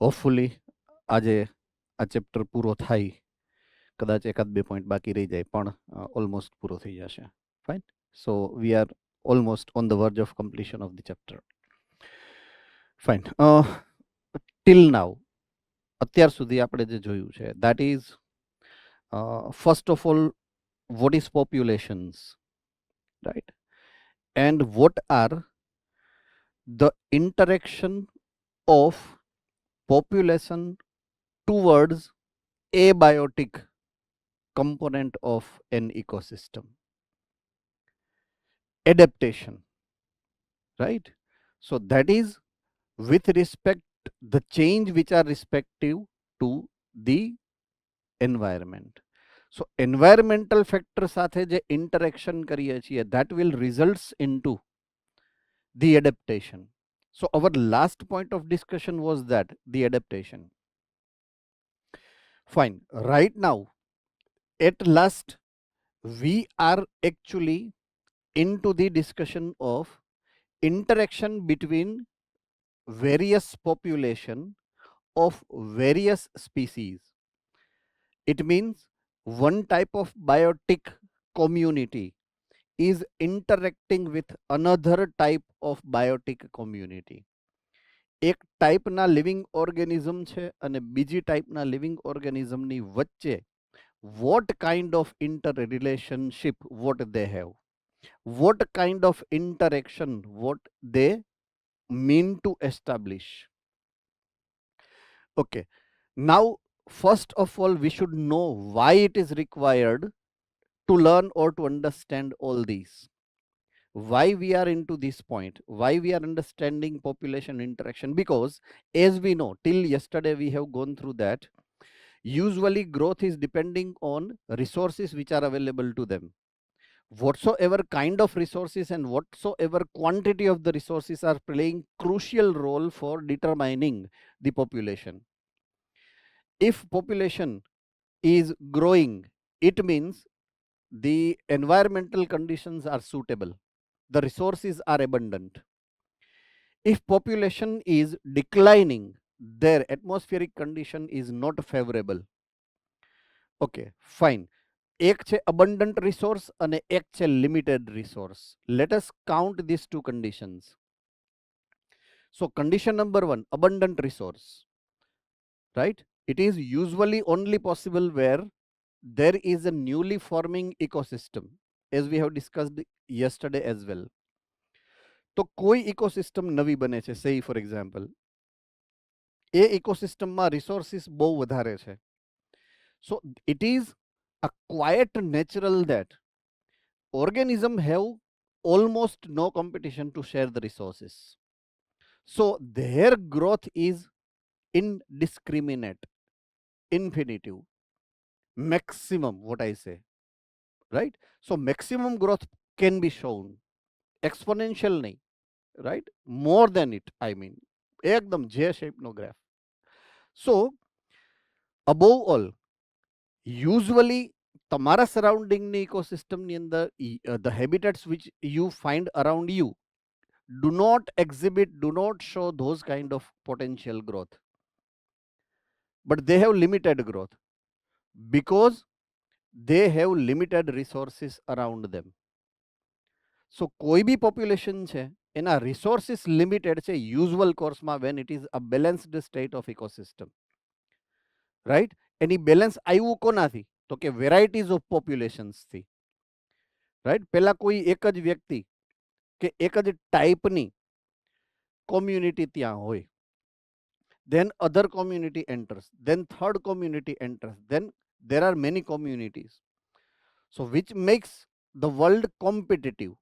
Hopefully આજે આ chapter પૂરો થાય, કદાચ એકાદ બે પોઈન્ટ બાકી રહી જાય પણ ઓલમોસ્ટ પૂરો થઈ જશે. Fine. So we are almost on the verge of completion of the chapter. Fine. Till now અત્યાર સુધી આપણે જે જોયું છે that is first of all what is populations, right? And what are the interaction of population towards abiotic component of an ecosystem? Adaptation, right? So that is with respect the change which are respective to the environment. So environmental factor સાથે જે interaction કરીએ છીએ that will results into the adaptation. So our last point of discussion was that the adaptation. Fine. Right now, at last, we are actually into the discussion of interaction between various population of various species. It means one type of biotic community is interacting with another type of biotic community. એક ટાઈપના living organism છે અને બીજી ટાઈપના living ઓર્ગેનિઝમની વચ્ચે what kind of interrelationship what they have, what kind of interaction what they mean to establish. Okay, now first of all we should know why it is required to learn or to understand all these. Why we are into this point, why we are understanding population interaction, because as we know till yesterday we have gone through that usually growth is depending on resources which are available to them. Whatsoever kind of resources and whatsoever quantity of the resources are playing crucial role for determining the population. If population is growing, it means the environmental conditions are suitable, the resources are abundant. If population is declining, their atmospheric condition is not favorable. Okay, fine. એક છે abundant resource અને એક છે limited resource. Let us count these two conditions. So condition number 1, abundant resource, right? It is usually only possible where there is a newly forming ecosystem, as we have discussed yesterday as well. તો કોઈ ecosystem નવી બને છે, say for example, એ ઇકોસિસ્ટમમાં resources બહુ વધારે છે. So it is a quite natural that organism have almost no competition to share the resources. So their growth is indiscriminate, infinitive, maximum, what I say, right? So maximum growth can be shown, exponential nahi, right? More than it, I mean, એકદમ જે shape નો graph. So above all, usually તમારા સરાઉન્ડિંગની ઇકોસિસ્ટમની અંદર the habitats which you find around you do not exhibit, do not show those kind of potential growth, but they have limited growth because they have limited resources around them. So કોઈ બી population છે એના resources limited છે usual courseમાં when it is a balanced state of ecosystem, right? Any balance આવ્યું કોનાથી? તો કે varieties of populations થી, right? પેલા કોઈ એક જ વ્યક્તિ કે એક જ ટાઈપની community ત્યાં હોય, then other community enters, then third community enters, then there are many communities. So which makes the world competitive,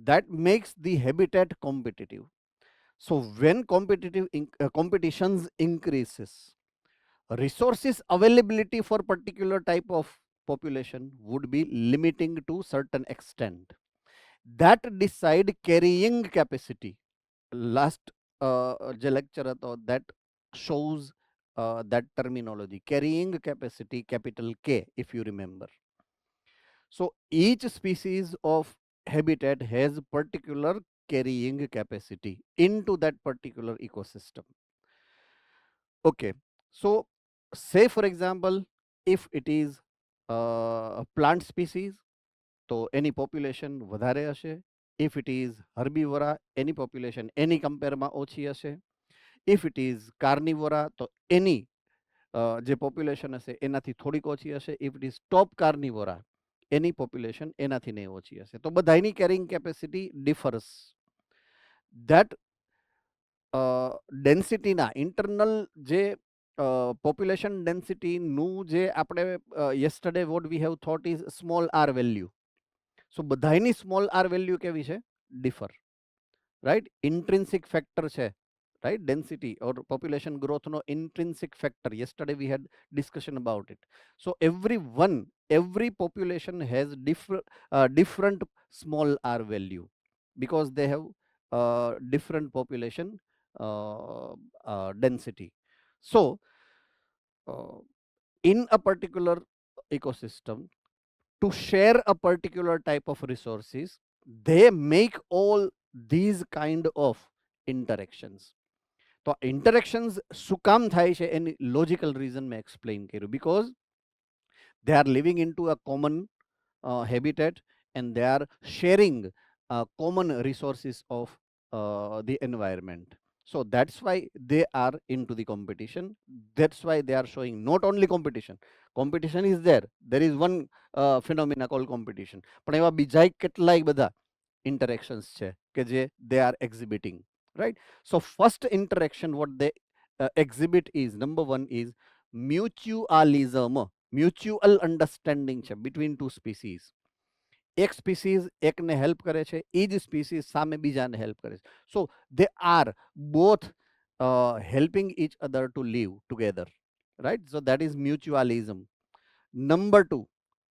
that makes the habitat competitive. So when competitions increases, resources availability for particular type of population would be limiting to certain extent. That decide carrying capacity. Last જે lecture હતો that shows that terminology, carrying capacity, capital K, if you remember. So each species of habitat has particular carrying capacity into that particular ecosystem. Okay, so say for example, if it is plant species, તો એની population વધારે હશે. If it is herbivora, એની population એની કમ્પેરમાં ઓછી હશે. If it is કાર્નિવોરા, તો એની જે પોપ્યુલેશન હશે એનાથી થોડીક ઓછી હશે. If it is top carnivora, એની પોપ્યુલેશન એનાથી નહીં ઓછી હશે. તો બધાની કેરિંગ કેપેસિટી ડિફર્સ. ધેટ ડેન્સિટીના ઇન્ટરનલ જે પોપ્યુલેશન ડેન્સિટીનું જે આપણે yesterday what we have thought is small r value. So બધાની સ્મોલ આર વેલ્યુ કેવી છે? Differ, right? ઇન્ટ્રિન્સિક ફેક્ટર છે, right? Density or population growth no intrinsic factor. Yesterday we had discussion about it. So every population has different small r value because they have different population density. So in a particular ecosystem, to share a particular type of resources, they make all these kind of interactions. તો ઇન્ટરેક્શન્સ શું કામ થાય છે એની logical reason મેં explain કર્યું. Because they are living into a common habitat and they are sharing common resources of the environment. So that's why they are into the competition. That's why they are showing not only competition. Competition is there. There is one phenomena called competition. પણ એવા બીજા કેટલાય બધા interactions છે કે જે they are exhibiting, right? So first interaction what they exhibit is, number one is mutualism, mutual understanding છે between two species. એક સ્પીસીઝ એકને હેલ્પ કરે છે, એ જ સ્પીસીઝ સામે બીજાને હેલ્પ કરે છે. So they are both helping each other to live together, right? So that is mutualism. Number two,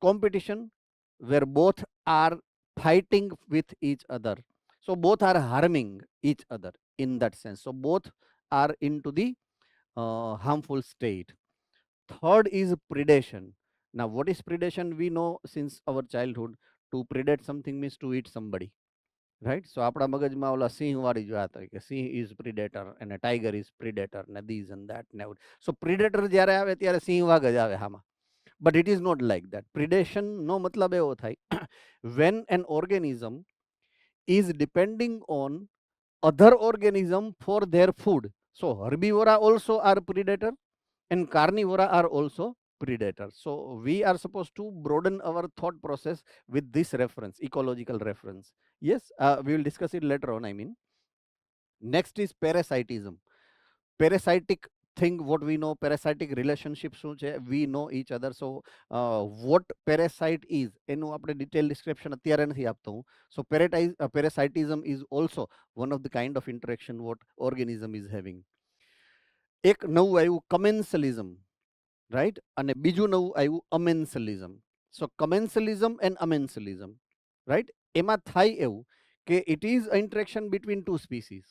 competition, where both are fighting with each other. So both are harming each other in that sense. So both are into the harmful state. Third is predation. Now, what is predation? We know since our childhood. To predate something means to eat somebody, right? So આપણા મગજમાં ઓલા સિંહ વાળી જ વાત હોય કે સિંહ is predator and a tiger is predator ને these and that ને એવું. So predator જ્યારે આવે ત્યારે સિંહ વાઘ જ આવે હામાં. But it is not like that. Predation નો મતલબ એવો થાય when an organism is depending on other organism for their food. So herbivora also are predator and carnivora are also predators. So we are supposed to broaden our thought process with this reference, ecological reference. Yes, we will discuss it later on, I mean. Next is parasitism. Parasitic thing, what we know, parasitic relationship શું છે, we know each other. So what parasite is એનું આપણે detailed description અત્યારે નથી આપતો હું. So parasitism is also one of the kind of interaction what organism is having. એક નવું આવ્યું commensalism, right? અને બીજું નવું આવ્યું અમેન્સલિઝમ. સો કમેન્સલિઝમ એન્ડ અમેન્સલિઝમ, રાઈટ? એમાં થાય એવું કે it is interaction between two species,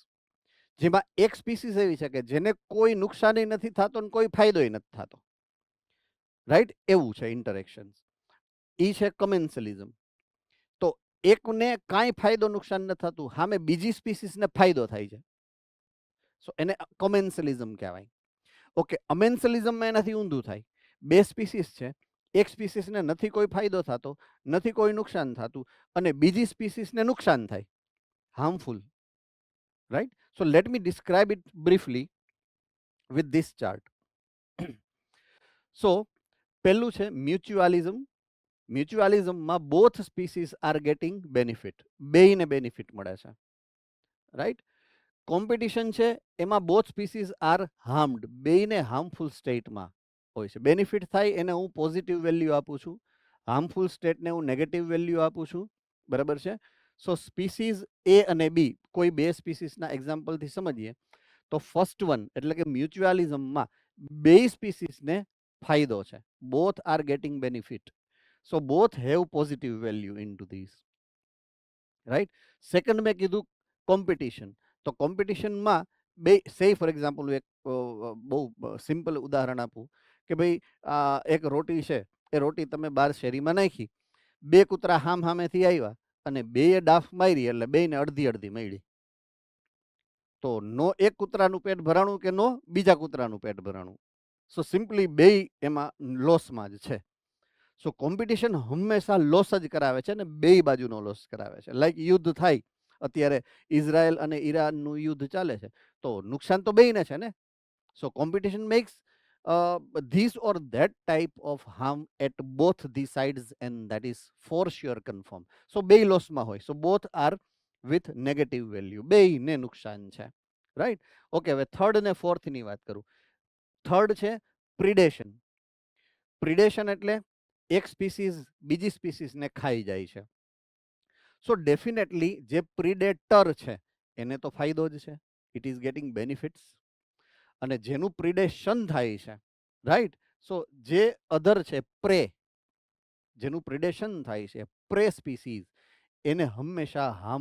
જેમાં એક સ્પીસીસ એવી છે કે જેને કોઈ નુકસાની નથી થતો અને કોઈ ફાયદોય નથી થતો, રાઈટ? એવું છે ઇન્ટરેક્શન્સ. એ છે કમેન્સલિઝમ. તો એકને કાંઈ ફાયદો નુકસાન નથી થતું, સામે બીજી સ્પીસીસને ફાયદો થાય છે. સો એને કમેન્સલિઝમ કહેવાય. ઓકે, અમેન્સલિઝમમાં એનાથી ઊંધું થાય. બે સ્પીસીસ છે, એક સ્પીસીસને નથી કોઈ ફાયદો થતો, નથી કોઈ નુકસાન થતું, અને બીજી સ્પીસીસને નુકસાન થાય, harmful, right? So let me describe it briefly with this chart. So પહેલું છે મ્યુચ્યુઆલિઝમ. મ્યુચ્યુઆલિઝમમાં both species are getting benefit, બેયને બેનિફિટ મળે છે, રાઈટ? કોમ્પિટિશન છે એમાં બોથ સ્પીસીસ આર હાર્મડ, બેયને હાર્મફુલ સ્ટેટમાં હોય છે. બેનિફિટ થાય એને હું પોઝિટિવ વેલ્યુ આપું છું, હાર્મફુલ સ્ટેટને હું નેગેટિવ વેલ્યુ આપું છું, બરાબર છે? સો સ્પીસીસ એ અને બી, કોઈ બે સ્પીસીસના એક્ઝામ્પલથી સમજીએ તો ફર્સ્ટ વન એટલે કે મ્યુચ્યુઆલિઝમમાં બે સ્પીસીસને ફાયદો છે, both are getting benefit. So both have positive value in two this, right? Second મેં કીધું કોમ્પિટિશન. તો કોમ્પિટિશનમાં બે, સે ફોર એક્ઝામ્પલ એક બહુ સિમ્પલ ઉદાહરણ આપું કે ભાઈ એક રોટી છે, એ રોટી તમે બહાર શેરીમાં નાખી, બે કૂતરા સામેથી આવ્યા અને બેએ ડાફ મારી એટલે બેયને અડધી અડધી મળી, તો નો એક કૂતરાનું પેટ ભરાણું કે નો બીજા કૂતરાનું પેટ ભરાણું. સો સિમ્પલી બેય એમાં લોસમાં જ છે. સો કોમ્પિટિશન હંમેશા લોસ જ કરાવે છે ને બેય બાજુનો લોસ કરાવે છે. લાઈક યુદ્ધ થાય, અત્યારે ઇઝરાયલ અને ઈરાનનું યુદ્ધ ચાલે છે, તો નુકસાન તો બેયને છે ને. So competition makes this or that type of harm at both the sides, and that is for sure confirm. So બેય લોસમાં હોય, so both are with negative value, બેયને નુકસાન છે, રાઈટ. ઓકે, હવે થર્ડ અને ફોર્થ ની વાત કરું. થર્ડ છે પ્રિડેશન. પ્રિડેશન એટલે એક સ્પીસીસ બીજી સ્પીસીસને ખાઈ જાય છે. સો ડેફિનેટલી જે પ્રિડેટર છે એને તો ફાયદો જ છે, ઇટ ઇઝ ગેટિંગ બેનિફિટ્સ. અને જેનું પ્રિડેશન થાય છે, રાઈટ, સો જે અધર છે પ્રે, જેનું પ્રિડેશન થાય છે પ્રે સ્પીસીસ, એને હંમેશા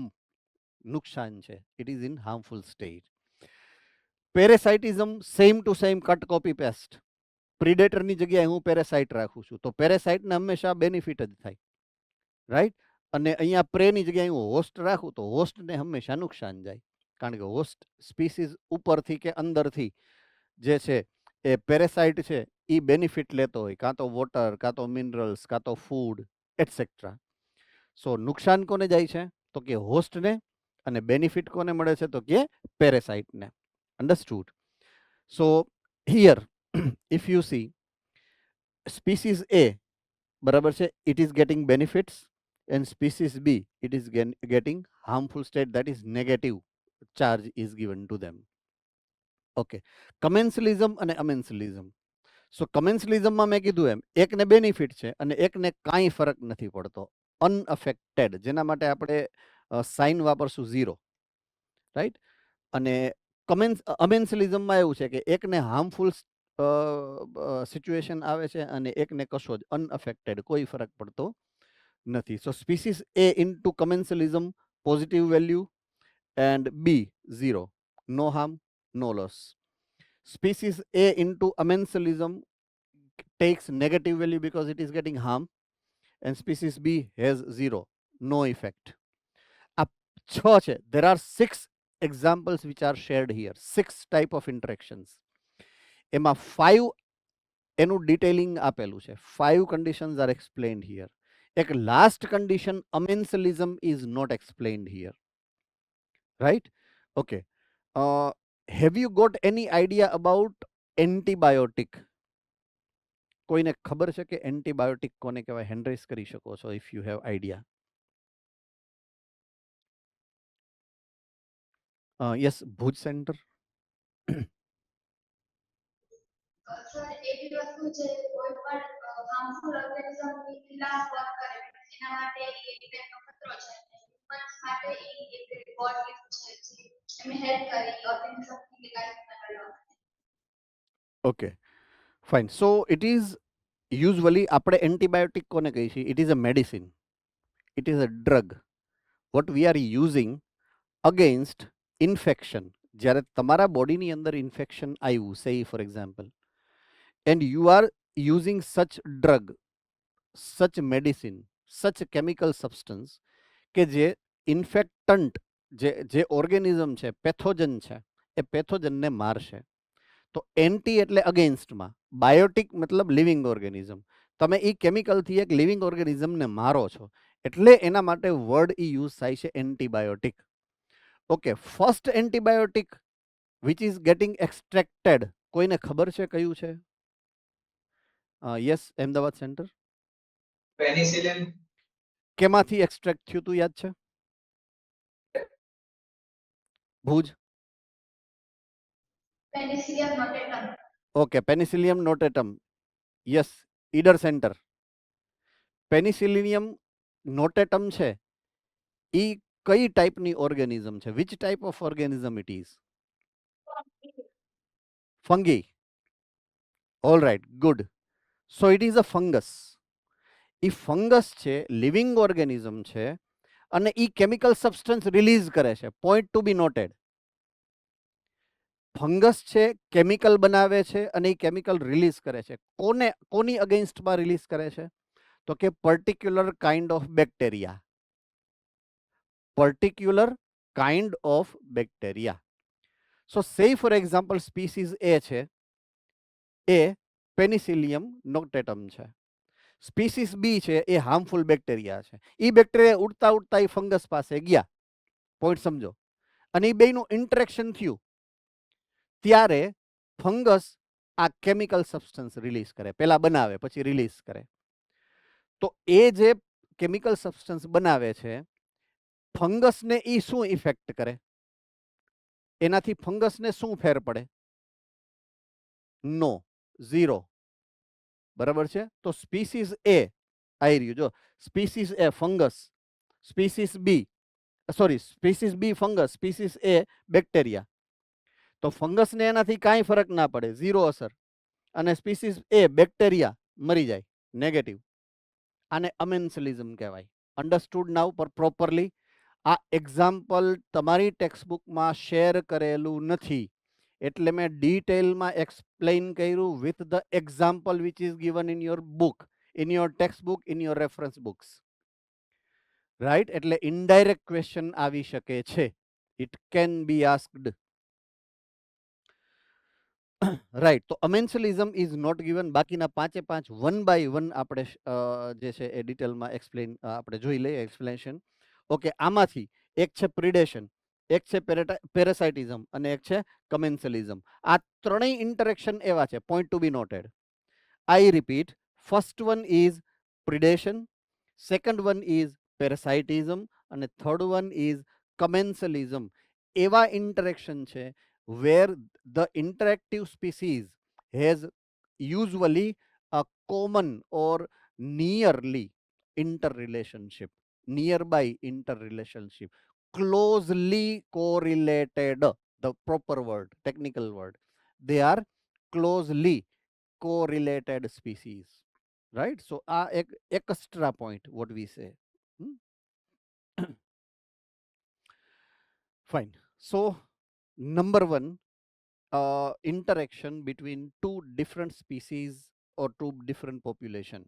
નુકસાન છે, it is in harmful stage. Parasitism same to same, cut copy paste. પ્રિડેટરની જગ્યાએ હું પેરેસાઇટ રાખું છું, તો પેરેસાઇટને હંમેશા બેનિફિટ જ થાય, રાઈટ. અને અહીંયા પ્રેની જગ્યાએ હું હોસ્ટ રાખું તો હોસ્ટને હંમેશા નુકસાન જાય, કારણ કે હોસ્ટ સ્પીસીસ ઉપરથી કે અંદરથી જે છે એ પેરેસાઇટ છે એ બેનિફિટ લેતો હોય, કાં તો વોટર, કાં તો મિનરલ્સ, કાં તો ફૂડ, એટસેટ્રા. સો નુકસાન કોને જાય છે તો કે હોસ્ટને, અને બેનિફિટ કોને મળે છે તો કે પેરેસાઇટને. Understood? So here if you see species A, બરાબર છે, it is getting benefits, and species B, it is getting harmful state, that is negative charge is given to them. Okay, commensalism અને amensalism. સો કમેન્સલિઝમમાં મેં કીધું એમ એકને benefit છે અને એકને કાંઈ ફરક નથી પડતો, અનઅફેક્ટેડ, જેના માટે આપણે સાઇન વાપરશું 0, રાઈટ. અને અમેન્સલિઝમમાં એવું છે કે એકને હાર્મફુલ સિચ્યુએશન આવે છે અને એકને કશો જ અનઅફેક્ટેડ, કોઈ ફરક પડતો નથી. So species A into commensalism positive value, and B 0, no harm, no loss. Species A into amensalism takes negative value because it is getting harm, and species B has 0, no effect. આ 6 છે. There are 6 examples which are shared here, 6 type of interactions. એમાં 5 એનું detailing આપેલું છે, 5 conditions are explained here. એક last condition amensalism is not explained here, right? Okay. Have you got any idea about antibiotic? કોઈને ખબર છે કે antibiotic કોને કહેવાય? હેન્ડ રેઝ કરી શકો છો if you have idea. Yes, Bhuj centre. Sir એવી વસ્તુ છે કોઈ પણ હાર્મફુલ ઓર્ગેનિઝમ ઇલાજ વર્ક કરે એના માટે એક ટાઈપનો ખતરો છે, હ્યુમન્સ માટે એક ગોડ ગિફ્ટ છે, એમને હેલ્પ કરી ઓર્ગેનિઝમની લાઈફ બનાવવા. Okay fine. So it is usually આપણે એન્ટીબાયોટિક કોને કહીએ છીએ? It is a medicine, it is a drug what we are using against infection. જ્યારે તમારા બોડીની અંદર ઇન્ફેક્શન આવ્યું, સે for example, and you are using such drug, such medicine, such chemical substance કે જે ઇન્ફેક્ટન્ટ, જે ઓર્ગેનિઝમ છે, પેથોજન છે, એ પેથોજનને મારશે. તો એન્ટી એટલે અગેન્સ્ટમાં, બાયોટિક મતલબ લિવિંગ ઓર્ગેનિઝમ. તમે એ કેમિકલથી એક લિવિંગ ઓર્ગેનિઝમને મારો છો, એટલે એના માટે વર્ડ એ યુઝ થાય છે antibiotic. Okay, first antibiotic which is getting extracted, કોઈને ખબર છે કયું છે? Yes, Ahmedabad centre. પેનિસિલિન. કેમાંથી એક્સટ્રેક્ટ થયું તું યાદ છે? Bhuj. Penicillium notatum. Okay, penicillium notatum. Yes, Idar centre. Penicillium notatum છે એ કઈ ટાઈપની ઓર્ગેનિઝમ છે? Which type of organism it is? Fungi. All right, good. So it is a fungus. એ ફંગસ છે, લિવિંગ ઓર્ગેનિઝમ છે, અને એ કેમિકલ સબસ્ટન્સ રિલીઝ કરે છે. Point to be noted. Fungus છે, કેમિકલ બનાવે છે, અને એ કેમિકલ રિલીઝ કરે છે. કોની અગેન્સ્ટમાં રિલીઝ કરે છે? તો કે particular kind of bacteria. Particular kind of bacteria. So say for example species એ છે એ પેનિસિલિયમ નોક્ટેટમ છે, સ્પીસીસ બી છે એ હાર્મફુલ બેક્ટેરિયા છે. એ બેક્ટેરિયા ઉડતા ઉડતા એ ફંગસ પાસે ગયા, પોઈન્ટ સમજો, અને એ બેનું ઇન્ટરેક્શન થયું ત્યારે ફંગસ આ કેમિકલ સબસ્ટન્સ રિલીઝ કરે, પેલા બનાવે પછી રિલીઝ કરે. તો એ જે કેમિકલ સબસ્ટન્સ બનાવે છે ફંગસને એ શું ઇફેક્ટ કરે, એનાથી ફંગસને શું ફેર પડે? નો, ઝીરો. બરાબર છે. તો સ્પીસીસ એ આવી રહ્યું, જો સ્પીસીસ એ ફંગસ, સ્પીસીસ બી સોરી સ્પીસીસ બી ફંગસ, સ્પીસીસ એ બેક્ટેરિયા. તો ફંગસને એનાથી કાંઈ ફરક ના પડે, ઝીરો અસર, અને સ્પીસીસ એ બેક્ટેરિયા મરી જાય, નેગેટિવ. આને અમેન્સલિઝમ કહેવાય. અન્ડરસ્ટુડ નાઉ પર પ્રોપરલી? આ એક્ઝામ્પલ તમારી ટેક્સ્ટબુકમાં શેર કરેલું નથી, એટલે મેં ડિટેલમાં એક્સપ્લેન કર્યું with the example which is given in your book, in your text book, in your reference books. Right? એટલે ઇનડાયરેક્ટ ક્વેશ્ચન આવી શકે છે. It can B asked. Right. તો અમેન્સલિઝમ ઇઝ નોટ ગિવન. બાકીના 5 વન બાય વન આપણે જે છે એ ડિટેલમાં એક્સપ્લેન આપણે જોઈ લઈએ, એક્સપ્લેનેશન. ઓકે, આમાંથી એક છે પ્રિડેશન, એક છે પેરાસાઇટિઝમ અને એક છે કમેન્સલિઝમ. આ ત્રણેય ઇન્ટરેક્શન એવા છે, point to be noted. I repeat, first one is predation, second one is parasitism અને થર્ડ વન ઇઝ કમેન્સલિઝમ. એવા ઇન્ટરેક્શન છે where the interactive species has usually a common or nearly interrelationship, nearby interrelationship, closely correlated, the proper word, technical word. They are closely correlated species, right? So, extra point, what we say. Fine. So, number one, interaction between two different species or two different population.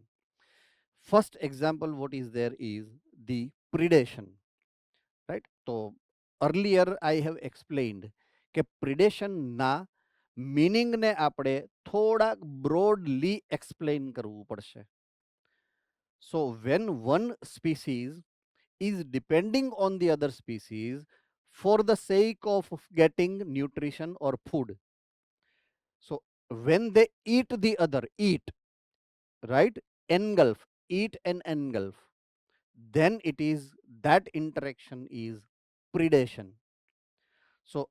First example what is there is the predation, right? So earlier I have explained કે predation ના meaning ને આપણે થોડા broadly explain કરવું પડશે. So when one species is depending on the other species for the sake of getting nutrition or food, so when they eat the other, eat, right? Engulf, eat and engulf, then it is that interaction is predation. So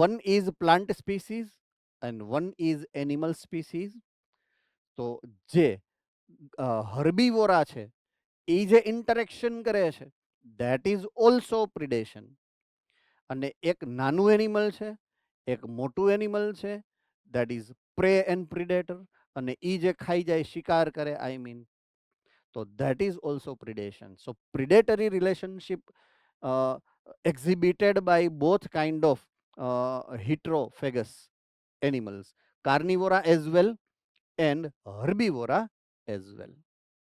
one is plant species and one is animal species. તો જે હર્બીવોરા છે એ જે interaction કરે છે that is also predation. અને એક નાનું animal છે, એક મોટું એનિમલ છે, that is prey and predator. અને ઈ જે ખાઈ જાય, શિકાર કરે, I mean, so that is also predation. So predatory relationship exhibited by both kind of heterophagous animals, carnivora as well and herbivora as well,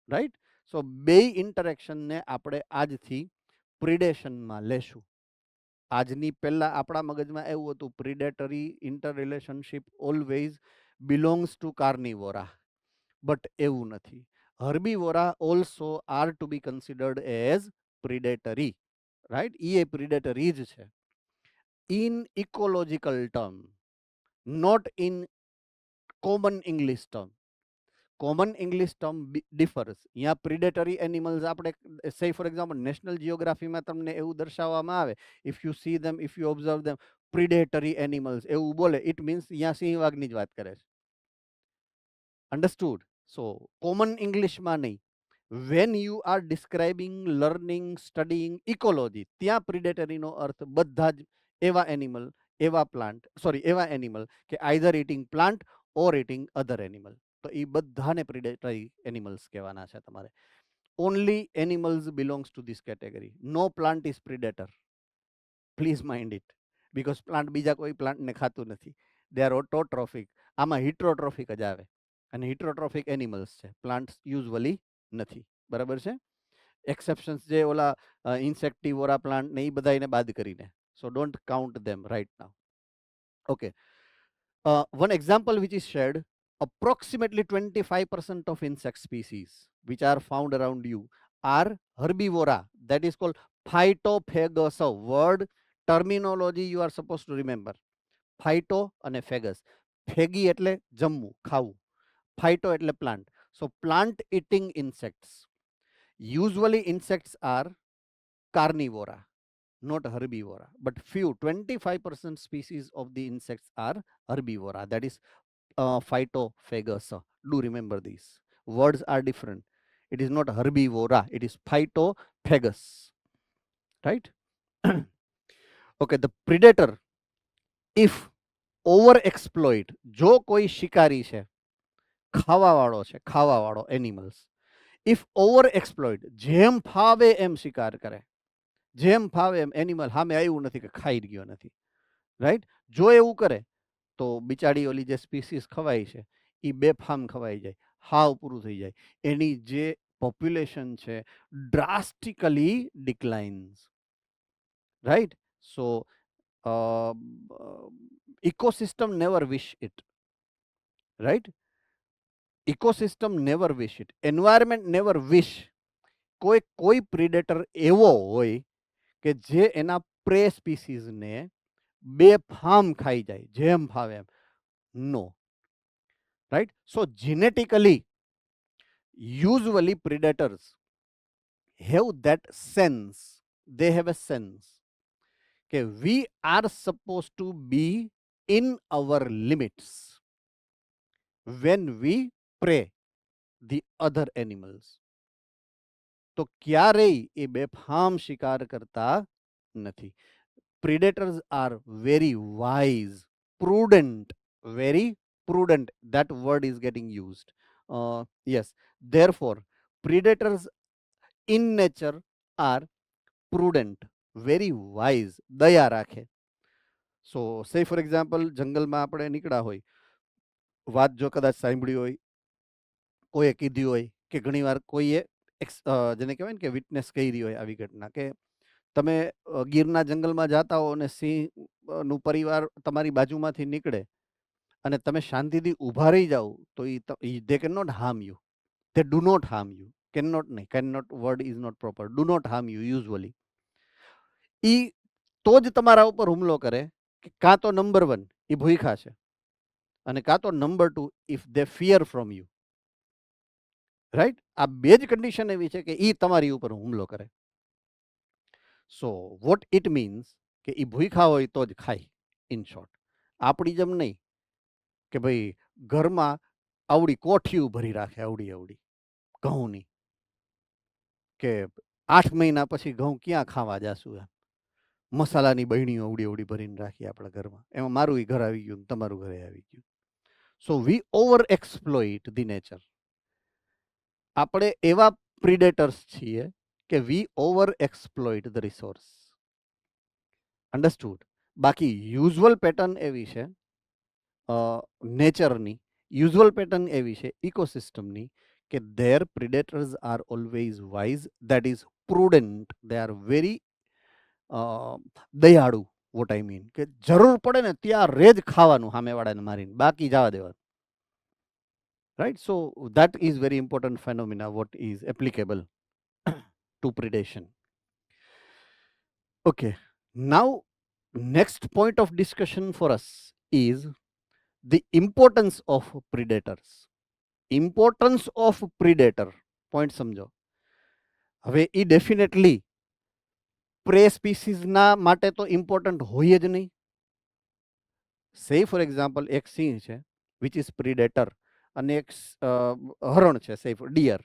right? So બે interaction ને આપણે આજથી predation માં લેશું. આજની પહેલા આપણા મગજમાં એવું હતું predatory interrelationship always belongs to carnivora, but એવું નથી. Herbivora also are to be considered as predatory, right? A predatory જ છે in ecological term, not in common English term. Common English term differs. અહીંયા પ્રિડેટરી એનિમલ્સ આપણે સે for example national જિયોગ્રાફીમાં તમને એવું દર્શાવવામાં આવે, if you see them, if you observe them, predatory animals એવું બોલે, ઇટ મીન્સ અહીંયા સિંહ વાઘની જ વાત કરે છે. અંડરસ્ટુડ? સો કોમન ઇંગ્લિશમાં નહીં. When you are describing, learning, studying ecology, ત્યાં પ્રિડેટરીનો અર્થ બધા જ એવા એનિમલ, એવા પ્લાન્ટ, સોરી એવા એનિમલ કે either eating plant or eating other animal. તો એ બધાને પ્રિડેટરી એનિમલ્સ કહેવાના છે તમારે. Only animals belongs to this category. No plant is predator. Please mind it. Because plant બીજા કોઈ પ્લાન્ટને ખાતું નથી. They are autotrophic. આમાં હિટ્રોટ્રોફિક જ આવે અને હિટ્રોટ્રોફિક એનિમલ્સ છે, પ્લાન્ટ્સ યુઝવલી નથી. બરાબર છે? એક્સેપ્શન્સ જે ઓલા ઇન્સેક્ટિવોરા પ્લાન્ટ ને એ બધા એને બાદ કરીને. So don't count them right now. Okay. One example which is shared, approximately 25% of insect species which are found around you are herbivora. That is called phytophagous. A word terminology you are supposed to remember. Phyto and phagus. Phagi એટલે જમવું, ખાવું. Phyto એટલે plant. So plant eating insects. Usually insects are carnivora, not herbivora, but few 25% species of the insects are herbivora. That is phytophagous. Do remember these words are different. It is not herbivora, it is phytophagous, right? Okay, the predator, if over exploit, જો કોઈ શિકારી છે, ખાવા વાળો animals, if over exploit, જેમ ફાવે એમ શિકાર કરે, જેમ ફાવે એમ એનિમલ સામે આવ્યું નથી કે ખાઈ ગયો નથી, રાઈટ? જો એવું કરે તો બિચારી ઓલી જે સ્પીસીસ ખવાય છે એ બેફામ ખવાઈ જાય, હાવ પૂરું થઈ જાય, એની જે પોપ્યુલેશન છે drastically ડિક્લાઇન્સ, right? So ecosystem never wish it, right? Ecosystem never wish it, environment never wish કોઈ પ્રિડેટર એવો હોય કે જે એના પ્રે સ્પીસીસને બેફામ ખાઈ જાય જેમ ફાવે એમ. નો, right? So genetically, usually predators have that sense, they have a sense that we are supposed to be in our limits when we prey the other animals. તો ક્યારેય એ બેફામ શિકાર કરતા નથી. Predators are very wise, prudent, very prudent. That word is getting used. Yes, therefore predators in nature are prudent, very wise, દયા રાખે. So say for example જંગલમાં આપણે નીકળ્યા હોય, વાત જો કદાચ સાંભળી હોય, કોઈએ કીધી હોય કે ઘણીવાર કોઈએ જેને કહેવાય ને કે વિટનેસ કરી હોય આવી ઘટના, કે તમે ગીરના જંગલમાં જાતા હો અને સિંહનું પરિવાર તમારી બાજુમાંથી નીકળે અને તમે શાંતિથી ઊભા રહી જાઓ તો they cannot harm you, they do not harm you. Cannot word is not proper, do not harm you usually. ઈ તો જ તમારા ઉપર હુમલો કરે કે કાં તો નંબર 1 એ ભૂખ્યા છે અને કાં તો number 2 if they fear from you, right? આ બે જ કન્ડિશન એવી છે કે ઈ તમારી ઉપર હુમલો કરે. સો વોટ ઇટ મીન્સ કે એ ભૂખ્યા હોય તો જ ખાય, ઇન શોર્ટ. આપણી જેમ નહીં કે ભાઈ ઘરમાં આવડી કોઠીયું ભરી રાખે આવડી ઘઉંની, કે 8 મહિના પછી ઘઉં ક્યાં ખાવા જાશું એમ, મસાલાની બહેણીઓ આવડી ભરીને રાખી આપણા ઘરમાં, એમાં મારું ઘર આવી ગયું તમારું ઘરે આવી ગયું. So we over exploit the nature. આપણે એવા પ્રિડેટર્સ છીએ કે we over exploit the resource. Understood? બાકી યુઝ્યુઅલ પેટર્ન એવી છે નેચરની, યુઝ્યુઅલ પેટર્ન એવી છે ઇકોસિસ્ટમની કે their predators are always wise, that is prudent, they are very દયાળુ. what I mean કે જરૂર પડે ને ત્યાં રેજ ખાવાનું સામેવાળાને મારીને, બાકી જવા દેવાનું, right? So that is very important phenomena what is applicable to predation. Okay, now next point of discussion for us is the importance of predators. Importance of predator point સમજો. હવે ઈ ડેફિનેટલી પ્રે સ્પીસીસના માટે તો ઇમ્પોર્ટન્ટ હોય જ નહીં. સે for example એક સિંહ છે વિચ ઇઝ પ્રિડેટર અને એક હરણ છે, say for deer,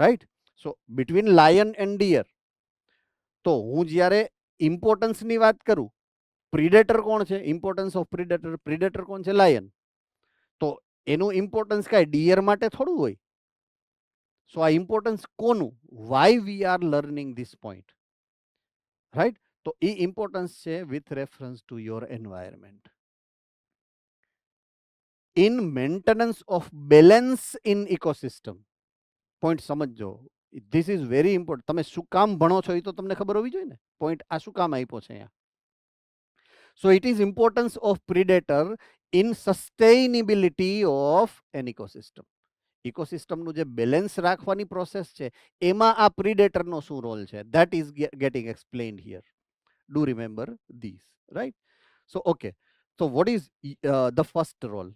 right? So between lion and deer, તો હું જ્યારે ઇમ્પોર્ટન્સની વાત કરું, પ્રિડેટર કોણ છે? ઇમ્પોર્ટન્સ ઓફ પ્રિડેટર કોણ છે? લાયન. તો એનું ઇમ્પોર્ટન્સ કાંઈ ડિયર માટે થોડું હોય. સો આ ઇમ્પોર્ટન્સ કોનું? Why we are learning this point, right? તો એ ઇમ્પોર્ટન્સ છે with reference to your environment, in maintenance of balance in ecosystem. Point સમજજો, ધીસ ઇઝ વેરી ઇમ્પોર્ટન્ટ. તમે શું કામ ભણો છો એ તો તમને ખબર હોવી જોઈએ ને. પોઈન્ટ આ શું કામ આપ્યો છે અહીંયા. So it is importance of predator in sustainability of an ecosystem. ઇકોસિસ્ટમનું જે બેલેન્સ રાખવાની પ્રોસેસ છે એમાં આ પ્રિડેટરનો શું રોલ છે, that is getting explained here. Do remember these, right? So okay, so what is the first role?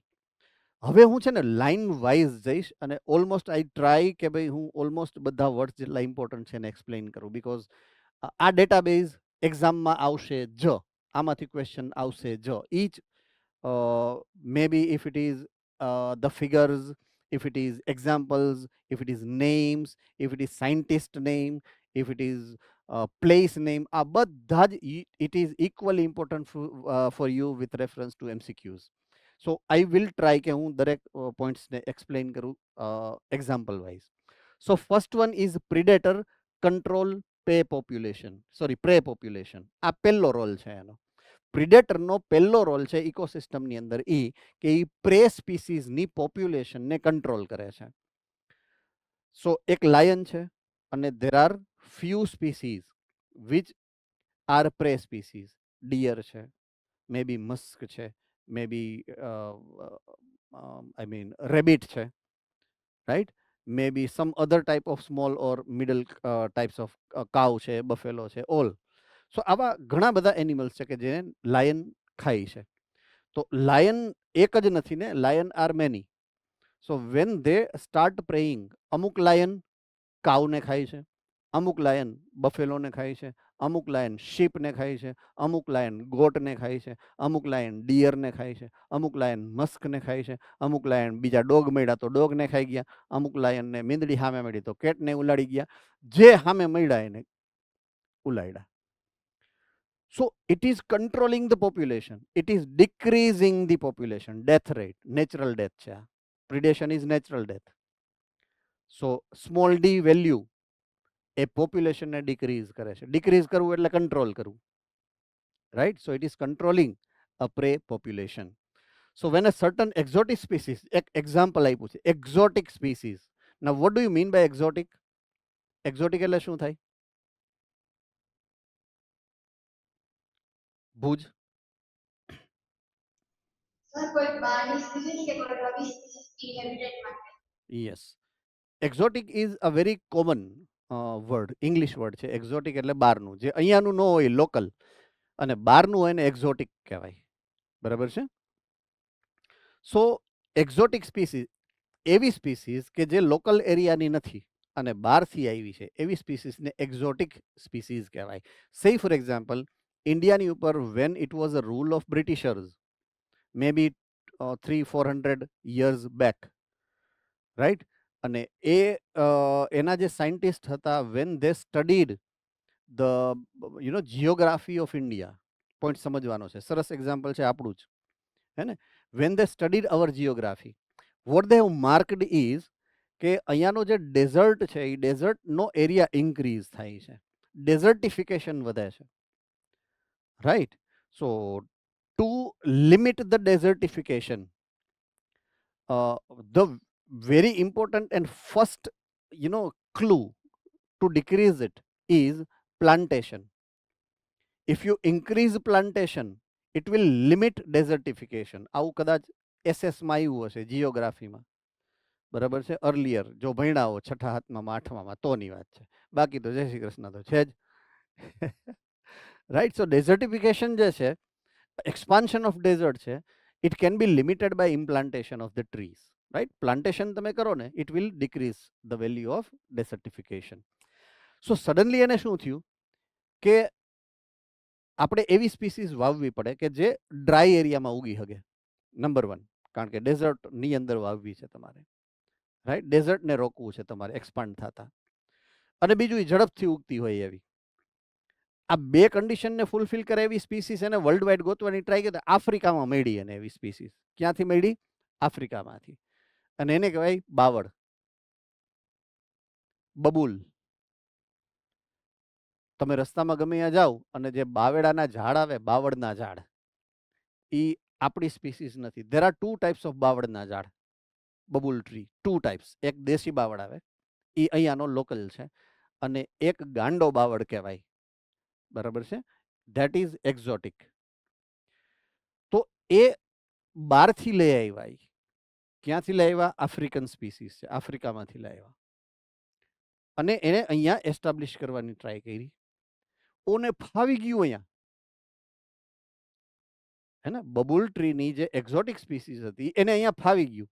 હવે હું છે ને લાઈન વાઇઝ જઈશ અને ઓલમોસ્ટ આઈ ટ્રાય કે ભાઈ હું ઓલમોસ્ટ બધા વર્ડ્સ જેટલા ઇમ્પોર્ટન્ટ છે એને એક્સપ્લેન કરું, બિકોઝ આ ડેટાબેઝ એક્ઝામમાં આવશે જ, આમાંથી ક્વેશ્ચન આવશે જ. Each maybe if it is the figures, if it is examples, if it is names, if it is scientist name, if it is place name, આ બધા જ it is equally important for you with reference to MCQs. So I will try કે હું દરેક પોઈન્ટ્સને explain કરું example wise. So first one is predator control prey population, prey population. આ પહેલો role છે એનો. પ્રિડેટરનો પહેલો રોલ છે ઇકોસિસ્ટમની અંદર કે એ પ્રે સ્પીસીઝની પોપ્યુલેશનને કંટ્રોલ કરે છે. સો એક લાયન છે અને there are few species which are prey species. Deer છે, મે બી મસ્ક છે, may be I mean rabbit છે, right, may be some other type of small or middle types of cow છે, buffalo છે, all. સો આવા ઘણા બધા animals છે કે જેને લાયન ખાય છે. તો લાયન એક જ નથી ને, lion are many. So when they start praying, અમુક લાયન કાઉને ખાય છે, અમુક લાયન બફેલોને ખાય છે, અમુક લાયન શીપને ખાય છે, અમુક લાયન ગોટને ખાય છે, અમુક લાયન ડિયરને ખાય છે, અમુક લાયન મસ્કને ખાય છે, અમુક લાયન બીજા ડોગ મળ્યા તો ડોગને ખાઈ ગયા, અમુક લાયનને મીંદડી સામે મળી તો કેટને ઉલાડી ગયા, જે સામે મળ્યા એને ઉલાડ્યા. So it is controlling the population. It is decreasing the population. Death rate, natural death છે. Predation is natural death. So small d value A population ને decrease કરે છે. Decrease કરવું એટલે control કરવું. Right? So it is controlling a prey population. So when a certain exotic species, example આપ્યું છે, exotic species. Now what do you mean by exotic? Exotic એટલે શું થાય? ભુજ? સર કોઈ બહારની સ્પીસીસ કે કોઈ નવી સ્પીસીસ ઇનહેબિટેડ માટે? Yes. Exotic is a very common word, English word છે. એક્ઝોટિક એટલે બહારનું, જે અહીંયાનું ન હોય લોકલ, અને બહારનું હોય ને એક્ઝોટિક કહેવાય. બરાબર છે? સો એક્ઝોટિક સ્પીસીસ એવી સ્પીસીસ કે જે લોકલ એરિયાની નથી અને બહારથી આવી છે, એવી સ્પીસીસને એક્ઝોટિક સ્પીસીસ કહેવાય. સે ફોર એક્ઝામ્પલ, ઇન્ડિયાની ઉપર when it was a rule of Britishers, may be 300-400 years back, right, અને એના જે સાયન્ટિસ્ટ હતા, when they studied the geography of India, point સમજવાનો છે, સરસ એક્ઝામ્પલ છે આપણું જ, હે ને. When they studied our geography, what they have marked is કે અહીંયાનો જે ડેઝર્ટ છે એ ડેઝર્ટનો એરિયા ઇન્ક્રીઝ થાય છે, ડેઝર્ટિફિકેશન વધે છે, right. So to limit the desertification, the very important and first clue to decrease it is plantation. If you increase plantation, it will limit desertification. આવું કદાચ SS માં આવ્યું હશે જીઓગ્રાફીમાં, બરાબર છે, અર્લિયર જો ભણ્યા હો 6ઠા 7મા 8મામાં તોની વાત છે, બાકી તો જય શ્રી કૃષ્ણ તો છે જ. રાઈટ. સો ડેઝર્ટિફિકેશન જે છે, એક્સપાન્શન ઓફ ડેઝર્ટ છે, it can be limited by implantation of the trees, right? Plantation તમે કરો ને, it will decrease the value of desertification. So suddenly એને શું થયું કે આપણે એવી સ્પીસીસ વાવવી પડે કે જે ડ્રાય એરિયામાં ઉગી શકે. નંબર 1, કારણ કે ડેઝર્ટની અંદર વાવવી છે તમારે, રાઈટ, ડેઝર્ટને રોકવું છે તમારે એક્સપાન્ડ થતા, અને બીજું ઝડપથી ઉગતી હોય એવી. આ બે કન્ડિશનને ફૂલફિલ કરે એવી સ્પીસીસ એને વર્લ્ડ વાઇડ ગોતવાની ટ્રાય કરી. આફ્રિકામાં મળી એને એવી સ્પીસીસ. ક્યાંથી મળી? આફ્રિકામાંથી. અને એને કહેવાય બાવળ, બબુલ. તમે રસ્તામાં ગમે ત્યાં જાઓ અને જે બાવેડાના ઝાડ આવે, બાવળના ઝાડ, એ આપણી સ્પીસીસ નથી. ધેર આર 2 types ઓફ બાવળના ઝાડ, બબુલ ટ્રી, 2 types. એક દેશી બાવળ આવે, એ અહીંયાનો લોકલ છે, અને એક ગાંડો બાવળ કહેવાય, બરાબર છે, ધેટ ઇઝ એક્ઝોટિક. એ બહારથી લઈ આવ્યા. ક્યાંથી લઈ આવ્યા? આફ્રિકન સ્પીસીસ છે, આફ્રિકામાંથી લઈ આવ્યા અને એને અહીંયા એસ્ટાબ્લિશ કરવાની ટ્રાય કરી. ઓને ફાવી ગયું અહીંયા, હે ને. બબુલ ટ્રીની જે એક્ઝોટિક સ્પીસીસ હતી એને અહીંયા ફાવી ગયું,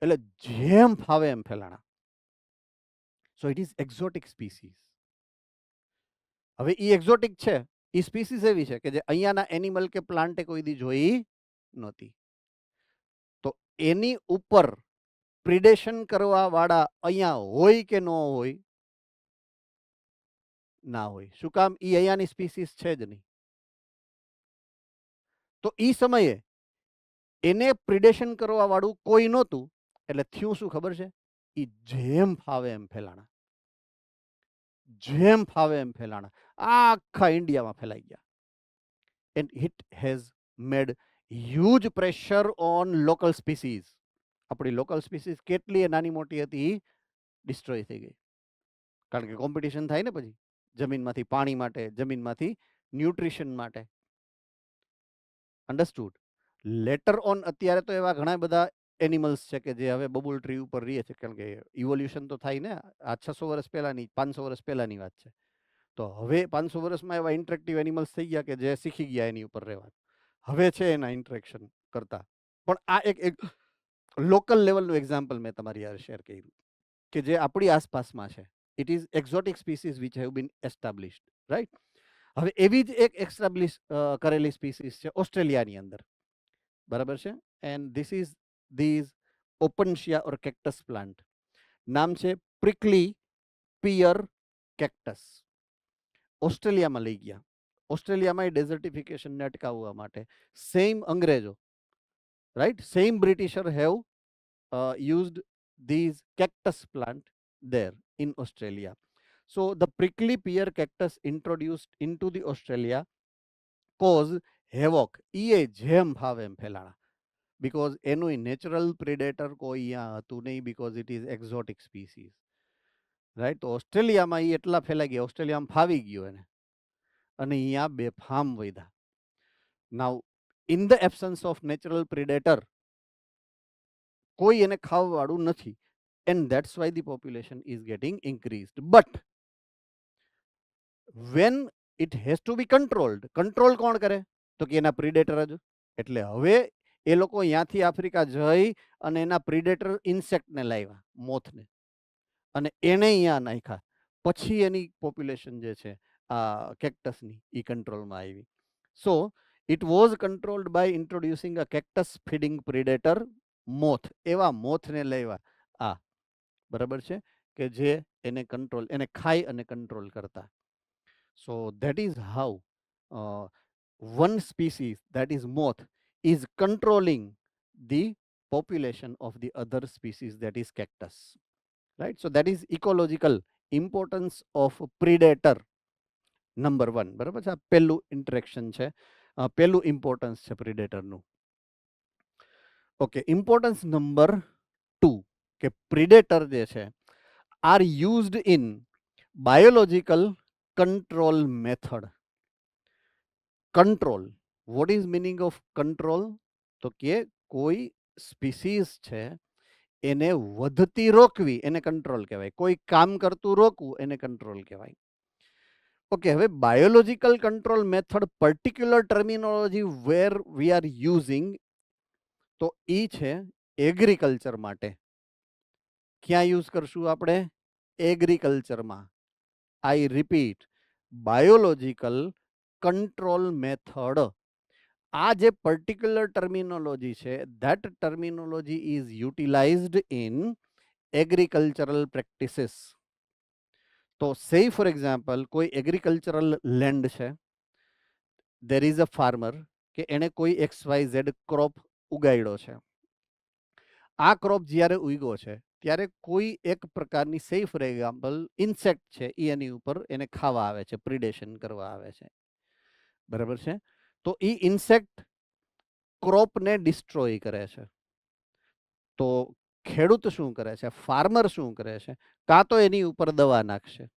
એટલે જેમ ફાવે એમ ફેલાણા. So it is exotic species. હવે એ એક્ઝોટિક છે, એ સ્પીસીસ એવી છે કે જે અહીંયાના એનિમલ કે પ્લાન્ટે કોઈ દી જોઈ નહોતી. તો એની ઉપર પ્રિડેશન કરવા વાળા અહીંયા હોય કે ન હોય? ના હોય. શું કામ? એ અહીંયાની સ્પીસીસ છે જ નહીં. તો એ સમયે એને પ્રિડેશન કરવા વાળું કોઈ નહોતું, એટલે થયું શું ખબર છે? એ જેમ ફાવે એમ ફેલાણા, જેમ ફાવે એમ ફેલાણા, આખા ઇન્ડિયામાં ફેલાઈ ગયા. And it has made huge pressure on local species. આપણી લોકલ સ્પીસીસ કેટલી નાની મોટી હતી, ડિસ્ટ્રોય થઈ ગઈ. કારણ કે કોમ્પિટિશન થાય ને પછી જમીનમાંથી પાણી માટે, જમીનમાંથી ન્યુટ્રિશન માટે. અન્ડરસ્ટુડ? લેટર ઓન અત્યારે તો એવા ઘણા બધા એનિમલ્સ છે કે જે હવે બબુલ ટ્રી ઉપર રહે છે, કારણ કે ઇવોલ્યુશન તો થાય ને. આ 600 વર્ષ પહેલાની, 500 વર્ષ પહેલાની વાત છે. તો હવે 500 વર્ષમાં એવા ઇન્ટરેક્ટિવ એનિમલ્સ થઈ ગયા કે જે શીખી ગયા એની ઉપર રહેવા. હવે છે એના ઇન્ટરેક્શન કરતા. પણ આ એક લોકલ લેવલનું એક્ઝામ્પલ મેં તમારી યાર શેર કર્યું કે જે આપણી આસપાસમાં છે. It is exotic species which have been established, right? હવે એવી જ એક એસ્ટાબ્લિશ કરેલી સ્પીસીસ છે ઓસ્ટ્રેલિયાની અંદર, બરાબર છે? And this is these opuntia or cactus plant. નામ છે પ્રિકલી પિયર કેક્ટસ. ઓસ્ટ્રેલિયામાં લઈ ગયા. ઓસ્ટ્રેલિયામાં ડેઝર્ટિફિકેશનને અટકાવવા માટે સેમ અંગ્રેજો, રાઈટ, same Britisher have used these cactus plant there in Australia. So the prickly pear cactus introduced into the Australia caused havoc. એ જેમ ફાવે એમ ફેલાણા, because એનું નેચરલ પ્રિડેટર કોઈ અહીંયા હતું નહીં, because it is exotic species, right? તો ઓસ્ટ્રેલિયામાં એ એટલા ફેલાઈ ગયા, ઓસ્ટ્રેલિયામાં ફાવી ગયો એને, અને અહીંયા બેફામ વધ્યા. Now in the absence of natural predator કોઈ એને ખાવા વાળું નથી, and that's why the population is getting increased. But when it has to be controlled, control કોણ કરે? તો કે એના પ્રિડેટર જ. એટલે હવે એ લોકો અહીંયાથી આફ્રિકા જઈ અને એના પ્રિડેટર ઇન્સેક્ટને લાવ્યા, મોથને, અને એને અહીંયા નાખ્યા. પછી એની પોપ્યુલેશન જે છે આ કેક્ટસની એ કંટ્રોલમાં આવી. So it was controlled by introducing a cactus feeding predator, moth. એવા મોથને લેવા આ, બરાબર છે, કે જે એને કંટ્રોલ, એને ખાઈ અને કંટ્રોલ કરતા. So that is how one species, that is moth, is controlling the population of the other species, that is cactus, right? So that is ecological importance of predator number 1. બરાબર છે? આ પહેલું interaction છે, પહેલું importance છે પ્રિડેટરનું. Okay, importance number 2 કે predator જે છે are used in biological control method. Control, what is meaning of control? તો કે કોઈ સ્પીસીસ છે એને વધતી રોકવી એને કંટ્રોલ કહેવાય, કોઈ કામ કરતું રોકવું એને કંટ્રોલ કહેવાય. ઓકે, હવે biological control method particular terminology where we are using, તો એ છે એગ્રીકલ્ચર માટે. ક્યાં યુઝ કરશું આપણે? એગ્રીકલ્ચરમાં. I repeat, biological control method. આ જે પર્ટિક્યુલર ટર્મિનોલોજી છે, that terminology is utilized in agricultural practices. તો સે ફોર એક્ઝામ્પલ, કોઈ એગ્રીકલ્ચરલ લેન્ડ છે, દેર ઇઝ અ ફાર્મર કે એણે કોઈ XYZ ક્રોપ ઉગાડ્યો છે. આ ક્રોપ જ્યારે ઉગ્યો છે ત્યારે કોઈ એક પ્રકારની, સે ફોર એક્ઝામ્પલ ઇન્સેક્ટ છે, એ એની ઉપર એને ખાવા આવે છે, પ્રિડેશન કરવા આવે છે, બરાબર છે? તો એ ઇન્સેક્ટ ક્રોપને ડિસ્ટ્રોય કરે છે. તો ખેડૂત શું કરે છે, ફાર્મર શું કરે છે? કાં તો એની ઉપર દવા નાખશે,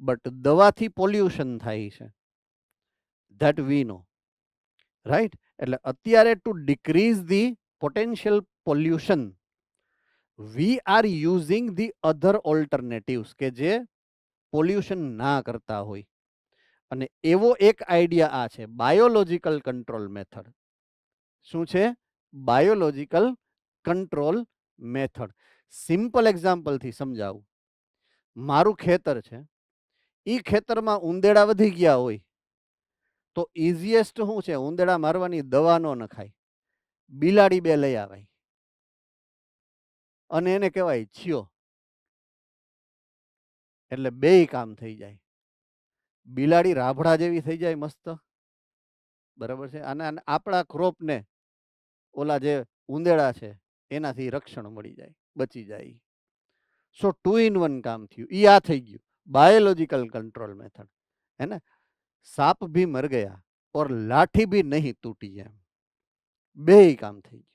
બટ દવાથી પોલ્યુશન થાય છે, ધેટ વી નો, રાઈટ? એટલે અત્યારે to decrease the potential pollution we are using the other alternatives કે જે પોલ્યુશન ના કરતા હોય. અને એવો એક આઈડિયા આ છે બાયોલોજિકલ કંટ્રોલ મેથડ. શું છે? Biological control method. સિમ્પલ એક્ઝામ્પલથી સમજાવું. મારું ખેતર છે, એ ખેતરમાં ઉંદેડા વધી ગયા હોય તો ઇઝીએસ્ટ શું છે? ઉંદેડા મારવાની દવા ન નખાય, બિલાડી 2 લઈ આવાય અને એને કહેવાય છીયો, એટલે 2 કામ થઈ જાય. બિલાડી રાભડા જેવી થઈ જાય મસ્ત, બરાબર છે. અને આપણા ક્રોપને ઓલા જે ઉંદેડા છે એનાથી રક્ષણ મળી જાય, બચી જાય. સો 2 in 1 કામ થયું. ઈ આ થઈ ગયું बायोलॉजिकल कंट्रोल मेथड, है ना. सांप भी मर गया और लाठी भी नहीं टूटी है, 2 काम થઈ ગયું,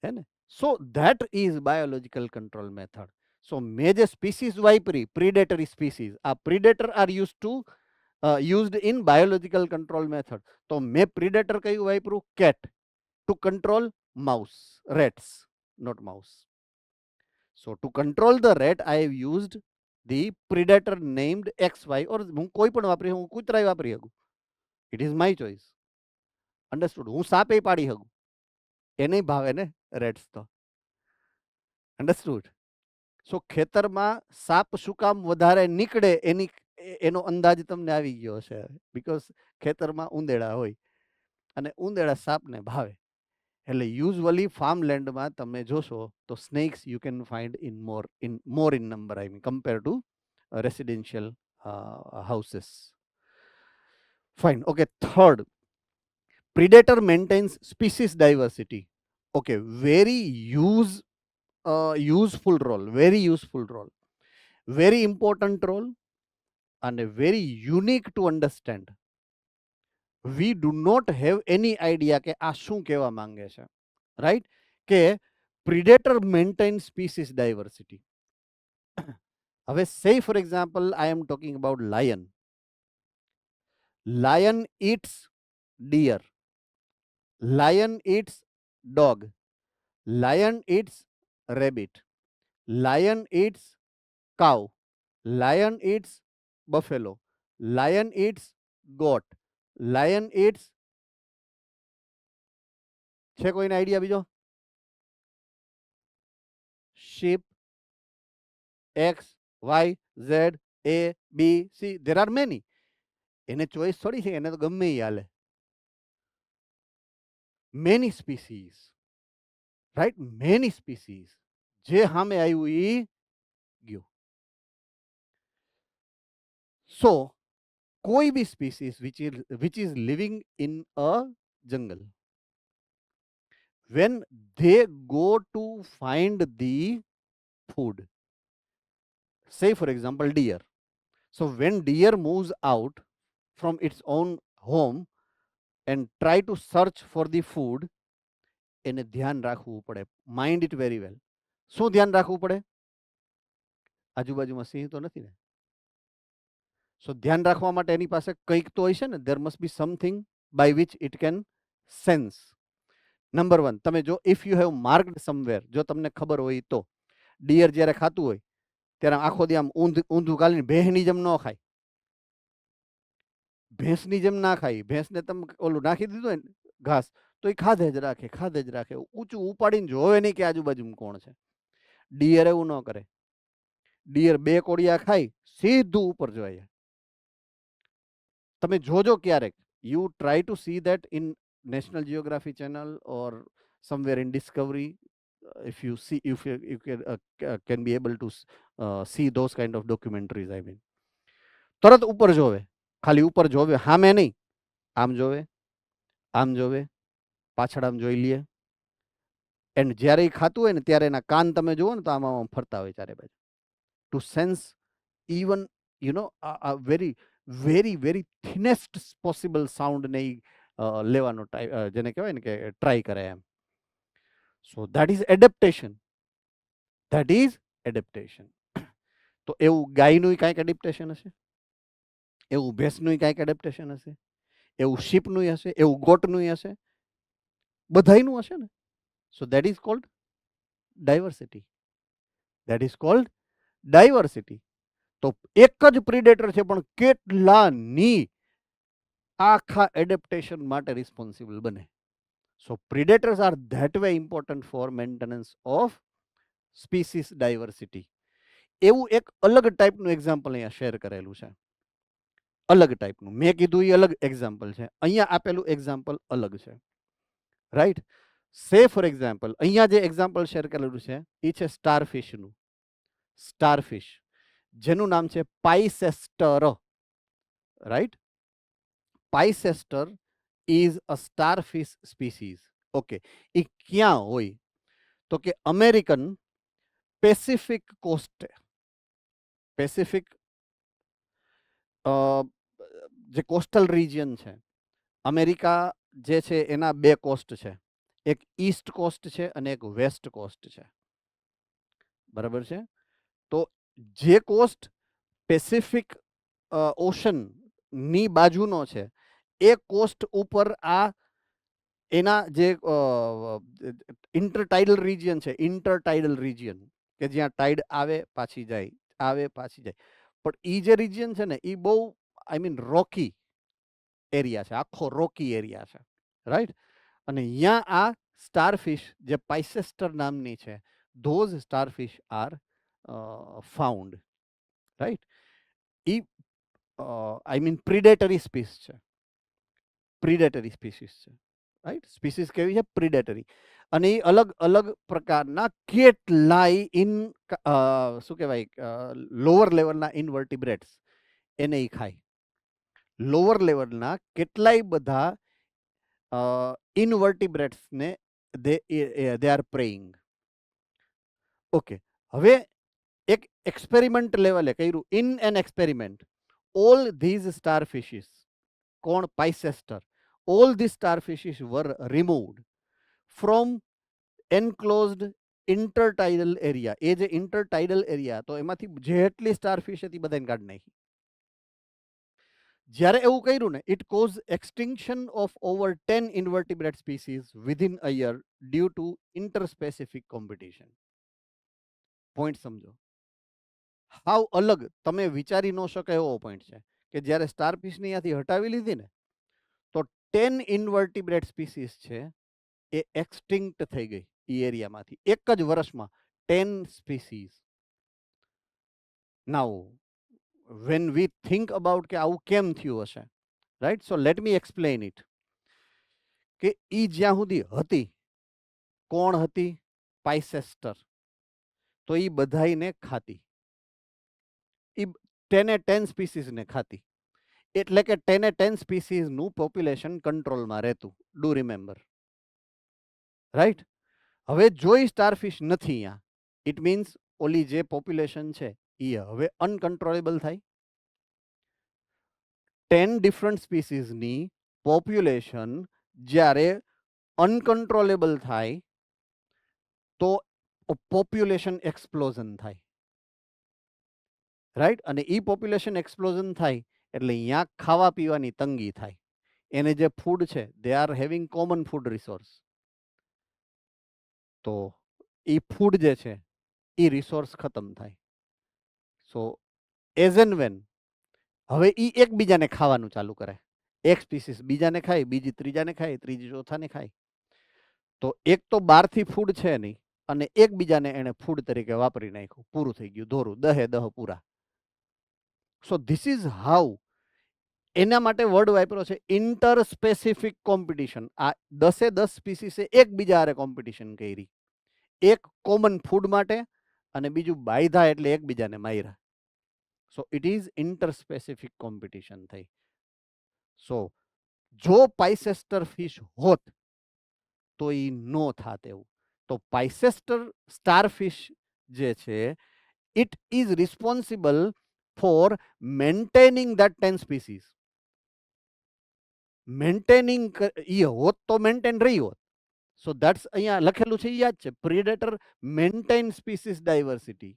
है ना. so that is biological control method. so મેં જે સ્પીસીસ વાપરી પ્રિડેટરી સ્પીસીસ, આ predator are used in biological control method. તો મેં પ્રિડેટર કયું વાપર્યું? Cat, two control mouse, rates, not mouse. so to control the rat I have used the predator named XY, or હું કોઈ પણ વાપરી, હું કૂતરાય વાપરી શકું. It is my choice. Understood? હું સાપે પાડી શકું, એને ભાવે ને રેટ્સ તો. Understood? સો ખેતરમાં સાપ શું કામ વધારે નીકળે એનો અંદાજ તમને આવી ગયો છે, બીકોઝ ખેતરમાં ઉંદેડા હોય અને ઉંદેડા સાપને ભાવે. એટલે યુઝ્યુઅલી ફાર્મ લેન્ડમાં તમે જોશો તો snacks you can find in more in number, I mean compare to residential houses. Fine. Okay. Third, predator maintains species diversity. Okay. Very useful role. Very useful role. Very important role and very unique to understand. We do not have any idea કે આ શું કહેવા માંગે છે, right? કે predator maintains species diversity. હવે say for example I am talking about lion. Lion eats deer, lion eats dog, lion eats rabbit, lion eats cow, lion eats buffalo, lion eats goat, lion eats, છે કોઈને idea બીજો? sheep, X, Y, Z, A, B, C. There are many. એને choice થોડી છે, એને તો ગમે ઈ હાલે. Many species, right? Many species. જે સામે આવ્યું ઈ ગયું. So કોઈ બી species which is living in a jungle, when they go to find the food, say for example deer. So when deer moves out from its own home and try to search for the food, એને ધ્યાન રાખવું પડે. Mind it very well. શું ધ્યાન રાખવું પડે? આજુબાજુમાં સિંહ તો નથી ને. સો ધ્યાન રાખવા માટે એની પાસે કંઈક તો હોય છે ને. there must be something by which it can sense. Number 1, તમે જો if you have marked somewhere, જો તમને ખબર હોય તો ડિયર જ્યારે ખાતું હોય ત્યારે આખો દી આમ ઊંધું કાલીને ભેંસની જેમ ન ખાય. ભેંસની જેમ ના ખાય. ભેંસને તમે ઓલું નાખી દીધું હોય ને ઘાસ, તો એ ખાધે જ રાખે. ઊંચું ઉપાડીને જોવે નહીં કે આજુબાજુમાં કોણ છે. ડિયર એવું ન કરે. ડિયર 2 કોડિયા ખાઈ સીધું ઉપર જોઈએ. તમે જોજો ક્યારેક, you try to C that in national geography channel or somewhere in Discovery. if you can be able to see those kind of documentaries, I mean, તરત ઉપર જોવે. ખાલી ઉપર જોવે, સામે નહીં, આમ જોવે, પાછળ આમ જોઈ લે. એન્ડ જ્યારે એ ખાતું હોય ને ત્યારે એના કાન તમે જુઓ ને તો આમાં ફરતા હોય ચારે બાજુ, to sense even very very very thinnest possible સાઉન્ડને લેવાનો જેને કહેવાય ને કે ટ્રાય કરે એમ. So that is adaptation. તો એવું ગાયનું કાંઈક એડેપ્ટેશન હશે, એવું ભેંસનું કાંઈક એડેપ્ટેશન હશે, એવું શીપનું હશે, એવું ગોટનું હશે, બધાયનું હશે ને. સો that is called diversity. That is called diversity. તો એક જ પ્રિડેટર છે પણ કેટલાની આખા એડેપ્ટેશન માટે રિસ્પોન્સિબલ બને. So predators are that way important for maintenance of species diversity. એવું એક અલગ ટાઈપનું એક્ઝામ્પલ અહીંયા શેર કરેલું છે. અલગ ટાઈપનું મેં કીધું એ અલગ એક્ઝામ્પલ છે, અહીંયા આપેલું એક્ઝામ્પલ અલગ છે. રાઈટ. સે ફોર એક્ઝામ્પલ અહીંયા જે એક્ઝામ્પલ શેર કરેલું છે એ છે સ્ટારફિશનું. સ્ટારફિશ જેનું નામ છે Pisaster. Right. Pisaster is a starfish species. Okay. એ ક્યાં હોય તો કે અમેરિકન પેસિફિક કોસ્ટ, પેસિફિક જે કોસ્ટલ રિજિયન છે અમેરિકા જે છે એના બે કોસ્ટ છે, એક ઈસ્ટ કોસ્ટ છે અને એક વેસ્ટ કોસ્ટ છે. બરાબર છે. તો જે કોસ્ટ પેસિફિક ઓશન ની બાજુનો છે એ કોસ્ટ ઉપર આ એના જે ઇન્ટરટાઇડલ રિજિયન છે, ઇન્ટરટાઇડલ રિજિયન કે જ્યાં ટાઇડ આવે પાછી જાય, આવે પાછી જાય, પણ એ જે રિજિયન છે ને એ બહુ આઈ મીન રોકી એરિયા છે, આખો રોકી એરિયા છે. રાઈટ. અને અહીંયા આ સ્ટારફિશ જે પાઇસેસ્ટર નામની છે, those starfish are found. Right. ઈ આઈ મીન પ્રિડેટરી સ્પીસ છે, પ્રિડેટરી સ્પીસીસ છે. રાઈટ. સ્પીસીસ કેવી છે? પ્રિડેટરી. અને એ અલગ અલગ પ્રકારના કેટલાય શું કહેવાય લોઅર લેવલના ઇનવર્ટિબ્રેટ્સ એને ઈ ખાય. લોઅર લેવલના કેટલાય બધા ઇનવર્ટિબ્રેટ્સને દે આર પ્રેઇંગ. ઓકે. હવે એક એક્સપેરિમેન્ટ લેવલે કર્યું, in an experiment all these starfishes, કોણ? Pisaster. All these starfishes were removed from enclosed intertidal area. એ જે ઇન્ટરટાઇડલ એરિયા તો એમાંથી જેટલી સ્ટારફિશ હતી બધાને કાઢી નાખી. જ્યારે એવું કર્યું ને, it cause extinction of over 10 invertebrate species within a year due to interspecific competition. Point સમજો. હાવ અલગ, તમે વિચારી ન શકો એવો પોઈન્ટ છે કે જ્યારે સ્ટારફિશને ત્યાંથી હટાવી લીધી ને તો 10 ઇન્વર્ટિબ્રેટ સ્પીસીસ છે એ એક્સટિંક્ટ થઈ ગઈ એ એરિયામાંથી એક જ વર્ષમાં. 10 species. Now when we think about કે આવું કેમ થયું હશે, right. So let me explain it. કે ઈ જ્યાં સુધી હતી, કોણ હતી? પાઇસેસ્ટર. તો ઈ બધાઈને ખાતી, ઈ 10 સ્પીસીસને ખાતી. એટલે કે 10 સ્પીસીસનું પોપ્યુલેશન કંટ્રોલમાં રહેતું. Do remember. રાઈટ. હવે જોઈ સ્ટારફિશ નથી અહીંયા, ઇટ મીન્સ ઓલી જે પોપ્યુલેશન છે એ હવે અનકન્ટ્રોલેબલ થાય. 10 ડિફરન્ટ સ્પીસીસની પોપ્યુલેશન જ્યારે અનકન્ટ્રોલેબલ થાય તો પોપ્યુલેશન એક્સપ્લોઝન થાય. રાઈટ. અને એ પોપ્યુલેશન એક્સપ્લોઝન થાય એટલે અહીંયા ખાવા પીવાની તંગી થાય. એને જે ફૂડ છે they are having common food resource. તો એ ફૂડ જે છે એ રિસોર્સ ખતમ થાય. સો એઝ એન્ડ વેન હવે એ એકબીજાને ખાવાનું ચાલુ કરે. એક સ્પીસીસ બીજાને ખાય, બીજી ત્રીજાને ખાય, ત્રીજી ચોથાને ખાય. તો એક તો બહારથી ફૂડ છે નહીં અને એકબીજાને એને ફૂડ તરીકે વાપરી નાખ્યું, પૂરું થઈ ગયું, ધોરું, દહ પૂરા. So this is how. એના માટે વર્ડ વાપર્યો છે ઇન્ટર સ્પેસિફિક કોમ્પિટિશન. આ 10 સ્પીસીસે એકબીજા હારે કોમ્પિટિશન કરી, એક કોમન ફૂડ માટે અને બીજું બાયધા એટલે એકબીજાને માર્યા. સો ઇટ ઇઝ ઇન્ટરસ્પેસિફિક કોમ્પિટિશન થઈ. સો જો પાઇસેસ્ટર ફિશ હોત તો એ નો થાત એવું. તો પાઇસેસ્ટર સ્ટારફિશ જે છે it is responsible for maintaining that 10 species. Maintaining એ હોત તો મેન્ટેન રહી હોત. સો દેટ્સ અહીંયા લખેલું છે, યાદ છે, પ્રિડેટર મેન્ટેન સ્પીસીસ ડાયવર્સિટી.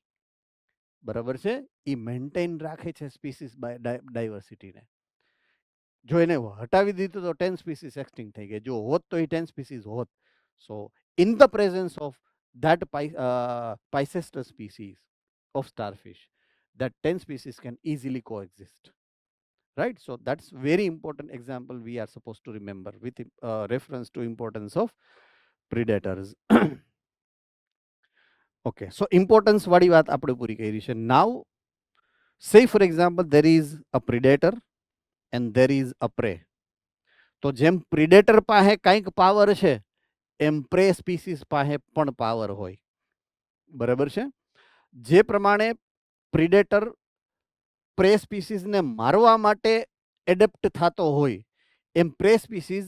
બરાબર છે. એ મેન્ટેન રાખે છે સ્પીસીસ ડાયવર્સિટીને. જો એને હટાવી દીધું તો 10 સ્પીસીસ એક્સટિંક્ટ થઈ ગઈ. જો હોત તો એ 10 સ્પીસીસ હોત. So in the presence of that Picester species of starfish, that 10 species can easily coexist, right? So that's very important example we are supposed to remember with reference to importance of predators. Okay, so importance વાળી વાત આપણે પૂરી કરી છે. Now say for example there is a predator and there is a prey. તો જેમ predator પાસે કંઈક power છે એમ પ્રે સ્પીસીસ પાસે પણ પાવર હોય, બરાબર છે? જે પ્રમાણે પ્રિડેટર પ્રે સ્પીસીસને મારવા માટે એડેપ્ટ થતો હોય એમ પ્રે સ્પીસીસ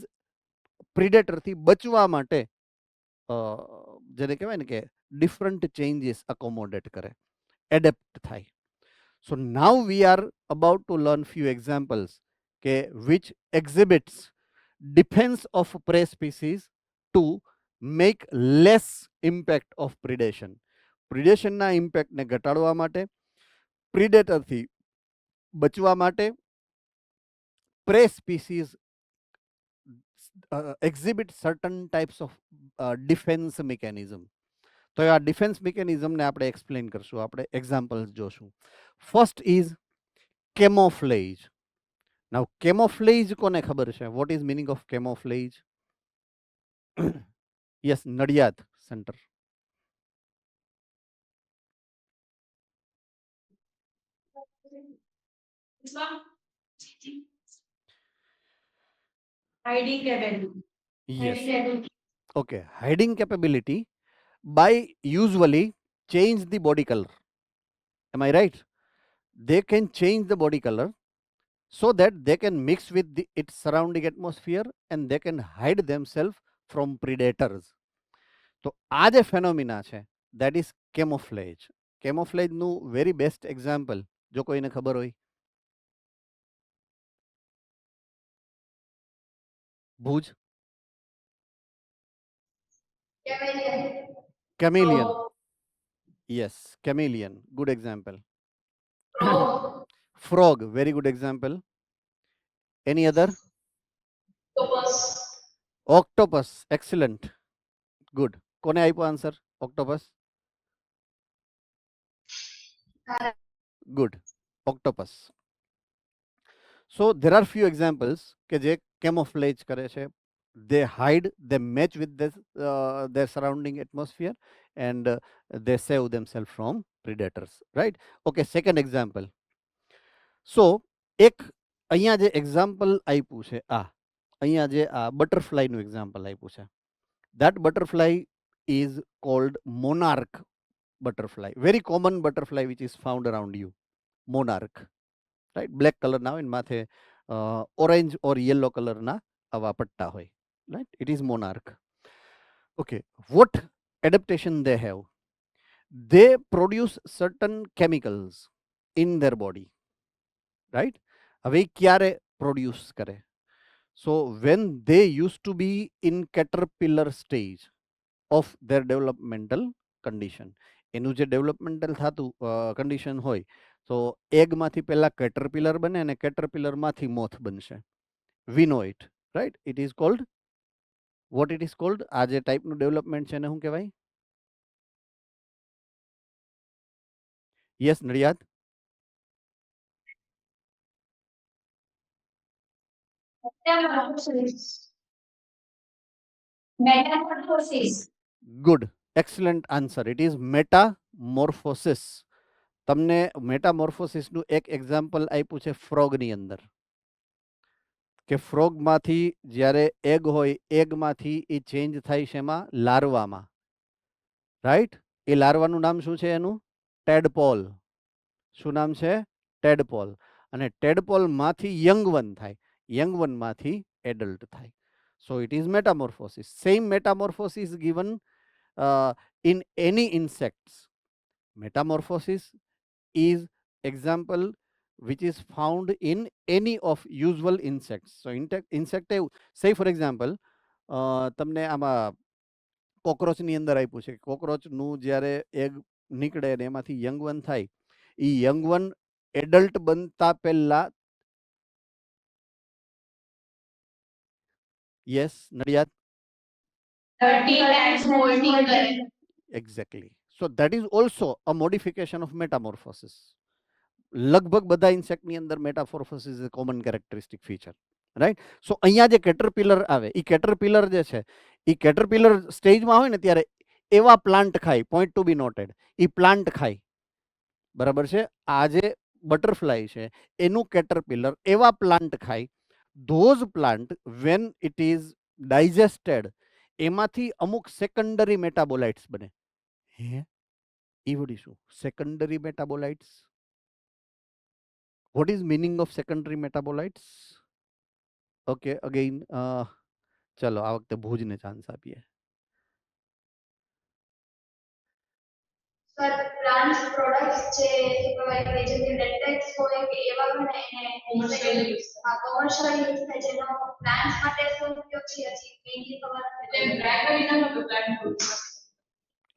પ્રિડેટરથી બચવા માટે જેને કહેવાય ને કે ડિફરન્ટ ચેન્જીસ અકોમોડેટ કરે, એડેપ્ટ થાય. So now we are about to learn few examples which exhibits defense of prey species to make less impact of predation. Predation ના impact ને ઘટાડવા માટે, predator થી બચવા માટે prey species exhibit certain types of defense mechanism. તો આ defence મિકેનિઝમને આપણે એક્સપ્લેન કરશું, આપણે એક્ઝામ્પલ્સ જોશું. First is camouflage. Now camouflage કોને ખબર છે? What is meaning of camouflage? Yes, Nadiad center. Hiding capability. Yes. Okay, hiding capability by usually change the body color. Am I right? They can change the body color so that they can mix with its surrounding atmosphere and they can hide themselves from predators. તો આ જે ફેનોમિના છે that is camouflage. Camouflage નું very best example જો કોઈને ખબર હોય. Bhuj. Chameleon. Yes, chameleon, good example. Frog, very good example. Any other? Octopus, excellent, good. કોને આપ્યો answer? Octopus. Good, octopus. So there are few examples કે જે camouflage કરે છે. They hide, they match with their surrounding atmosphere and they save themselves from predators, right? Okay, second example. So એક અહીંયા જે example આપ્યું છે અહીંયા જે બટરફ્લાયનું example આપ્યું છે. That butterfly is called monarch butterfly, very common butterfly which is found around you. Monarch, right? Black color ના હોય ને માથે orange or yellow color ના આવા પટ્ટા હોય, right? It is monarch. Okay, what adaptation they have? They produce certain chemicals in their body, right? હવે ક્યારે produce કરે? So when they used to be in caterpillar stage of their developmental condition, એનું જે developmental થતું condition હોય, તો egg માંથી પહેલા caterpillar બને અને caterpillar માંથી moth બનશે. We know it, right? It is called, what it is called? આ જે ટાઈપનું ડેવલપમેન્ટ છે એને શું કહેવાય? Yes, Nadiad. Metamorphosis. Good, excellent answer. It is metamorphosis. તમને મેટામોર્ફોસિસનું એક એક્ઝામ્પલ આપ્યું છે ફ્રોગની અંદર, કે ફ્રોગમાંથી જ્યારે એગ હોય એગમાંથી એ ચેન્જ થાય છે એમાં લાર્વામાં, રાઈટ? એ લાર્વાનું નામ શું છે એનું? ટેડપોલ. શું નામ છે? ટેડપોલ. અને ટેડપોલમાંથી યંગ વન થાય, યંગ વનમાંથી એડલ્ટ થાય. So it is metamorphosis. Same metamorphosis given in any insects. Metamorphosis is example which is found in any of usual insects. So insect, say for example તમને આમાં કોક્રોચની અંદર આપ્યું છે, કોક્રોચનું જ્યારે egg નીકળે અને એમાંથી યંગ વન થાય, એ યંગ વન એડલ્ટ બનતા પહેલા, યસ નડિયાદ, 30 times folding करे. Exactly. So that is also a modification of metamorphosis. લગભગ બધા ઇન્સેક્ટની અંદર metamorphosis is a common characteristic feature, right? So અહીંયા જે કેટરપિલર આવે, એ કેટરપિલર જે છે એ કેટરપિલર સ્ટેજમાં હોય ને ત્યારે એવા પ્લાન્ટ ખાય, point to be noted, A plant ખાય, બરાબર છે? આ જે બટરફ્લાય છે એનું કેટરપિલર એવા પ્લાન્ટ ખાય, those plant when it is digested એમાંથી અમુક સેકન્ડરી મેટાબોલાઇટ્સ બને. હે, એ વળી શું secondary metabolites? What is meaning of secondary metabolites? Okay, again, ચલો આ વખતે ભુજને ચાન્સ આપીએ. સર પ્લાન્ટ પ્રોડક્ટ્સ જે કહેવાય કે જે લેટેક્સ હોય કે એવા પણ એને Commercial use. કોમર્શિયલ યુઝ થાય જેનો પ્લાન્ટ્સ માટે શું ઉપયોગ છે હજી મેઇનલી ખબર એટલે નથી. ડ્રાય કરી નાખો તો plant growth.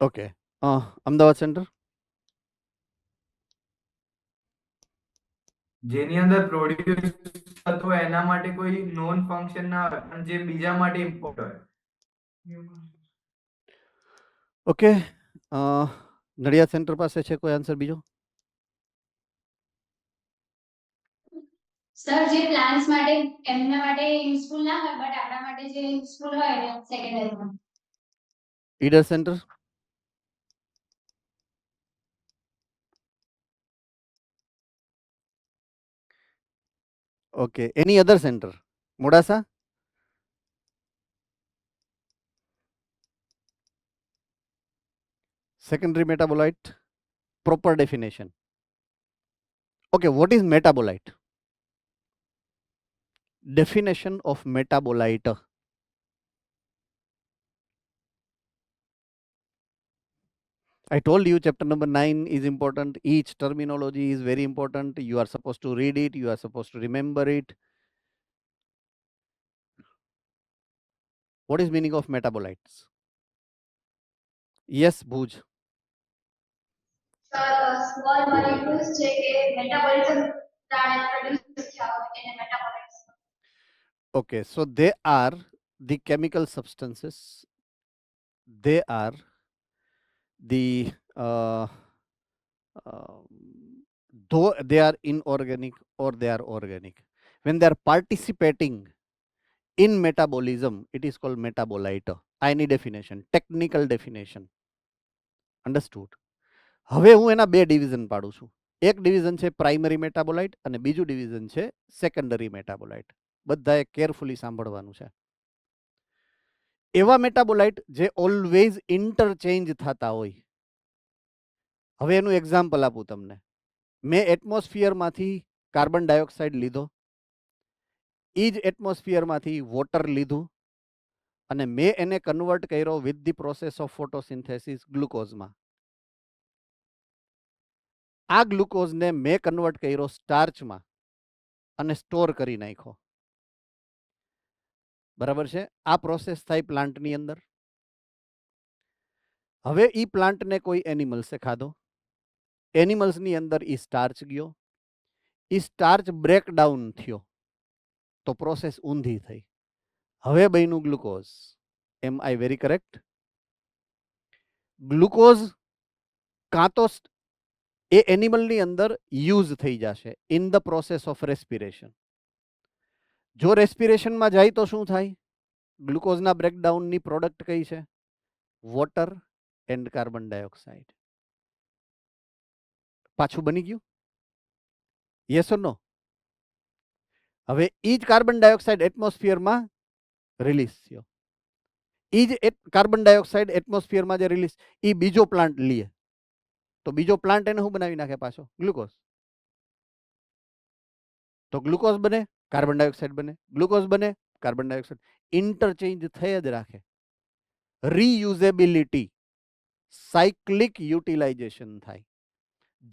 Okay, Ahmedabad centre. જેની અંદર પ્રોડ્યુસ થતો હોય એના માટે કોઈ નોન ફંક્શન ના હોય પણ જે બીજા માટે ઇમ્પોર્ટન્ટ હોય. ઓકે, નડિયાદ સેન્ટર પાસે છે કોઈ આન્સર બીજો? સર જે પ્લાન્ટ્સ માટે એમના માટે યુઝફુલ ના હોય બટ આપણા માટે જે યુઝફુલ હોય ને સેકન્ડરીમાં. Idar center. Okay, any other center Modasa. Secondary metabolite, proper definition. Okay, what is metabolite? Definition of metabolite. I told you chapter number 9 is important. Each terminology is very important. You are supposed to read it. You are supposed to remember it. What is meaning of metabolites? Yes, Bhuj. Sir small molecules છે કે metabolism produce થયા હોય એને મેટાબોલિટ્સ. Okay, so they are the chemical substances. They are the though they are inorganic or they are organic. When they are participating in metabolism, it is called metabolite. I need definition, technical definition. Understood? હવે હું એના બે division પાડું છું. એક division છે primary metabolite અને બીજું ડિવિઝન છે સેકન્ડરી મેટાબોલાઇટ. બધાએ કેરફુલી સાંભળવાનું છે. એવા મેટાબોલાઇટ જે ઓલવેઝ ઇન્ટરચેન્જ થતા હોય. હવે એનું એક્ઝામ્પલ આપું તમને. મેં એટમોસ્ફિયરમાંથી કાર્બન ડાયોક્સાઇડ લીધો, એ જ એટમોસ્ફિયરમાંથી વોટર લીધું અને મેં એને કન્વર્ટ કર્યો with the process of photosynthesis ગ્લુકોઝમાં. આ ગ્લુકોઝને મેં કન્વર્ટ કર્યો સ્ટાર્ચમાં અને સ્ટોર કરી નાખ્યો. બરાબર છે? આ પ્રોસેસ થાય પ્લાન્ટની અંદર. હવે ઈ પ્લાન્ટને કોઈ એનિમલ્સે ખાધો, એનિમલ્સની અંદર ઈ સ્ટાર્ચ ગયો, ઈ સ્ટાર્ચ બ્રેકડાઉન થયો તો પ્રોસેસ ઊંધી થઈ. હવે બન્યું glucose. Am I very correct? Glucose કાં તો એ એનિમલની અંદર યુઝ થઈ જશે in the process of respiration. જો રેસ્પિરેશનમાં જાય તો શું થાય? ગ્લુકોઝના બ્રેકડાઉનની પ્રોડક્ટ કઈ છે? Water and carbon dioxide. પાછું બની ગયું? યસ ઓર નો? હવે ઈ જ કાર્બન ડાયોક્સાઇડ એટમોસ્ફિયરમાં રિલીઝ થયો. ઈ જ કાર્બન ડાયોક્સાઇડ એટમોસ્ફિયરમાં જે રિલીઝ, ઈ બીજો પ્લાન્ટ લે તો બીજો પ્લાન્ટ એને શું બનાવી નાખે? પાછો ગ્લુકોઝ. તો ગ્લુકોઝ બને, કાર્બન ડાયોક્સાઇડ બને, ગ્લુકોઝ બને, કાર્બન ડાયોક્સાઇડ. ઇન્ટરચેન્જ થઈ જ રાખે. રીયુઝેબિલિટી, સાયક્લિક યુટિલાઇઝેશન થાય.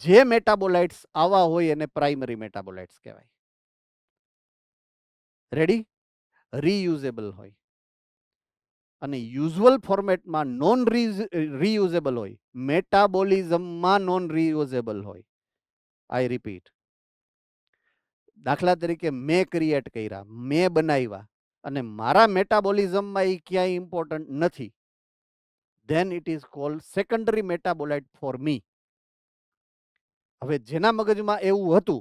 જે મેટાબોલાઇટ્સ આવા હોય એને પ્રાઇમરી મેટાબોલાઇટ્સ કહેવાય. રેડી? રીયુઝેબલ હોય. અને યુઝ્યુઅલ ફોર્મેટમાં નોન રીયુઝેબલ હોય, મેટાબોલિઝમમાં નોન રીયુઝેબલ હોય. આઈ રિપીટ. દાખલા તરીકે મેં ક્રિએટ કર્યા, મેં બનાવ્યા અને મારા મેટાબોલિઝમમાં એ ક્યાંય ઇમ્પોર્ટન્ટ નથી, then it is called secondary metabolite for me. હવે જેના મગજમાં એવું હતું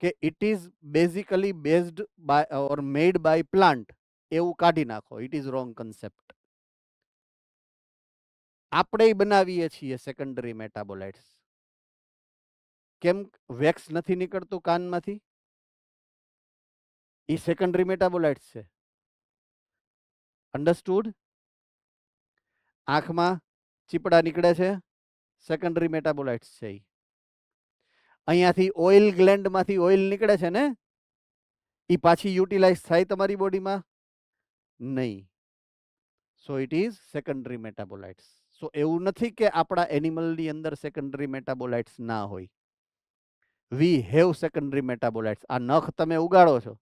કે it is basically based by or made by plant, એવું કાઢી નાખો. It is wrong concept. આપણે બનાવીએ છીએ સેકન્ડરી મેટાબોલાઇટ્સ. કેમ વેક્સ નથી નીકળતું કાનમાંથી? એ સેકન્ડરી મેટાબોલાઇટ્સ છે. અંડરસ્ટુડ? આંખમાં ચીપડા નીકળે છે, સેકન્ડરી મેટાબોલાઇટ્સ છે. અહીંયાથી ઓઇલ ગ્લેન્ડમાંથી ઓઇલ નીકળે છે ને, એ પાછી યુટિલાઇઝ થાય તમારી બોડીમાં? નહીં. So it is secondary metabolites. So એવું નથી કે આપણા એનિમલની અંદર સેકન્ડરી મેટાબોલાઇટ્સ ના હોય. We have secondary metabolites. આ નખ તમે ઉગાડો છો,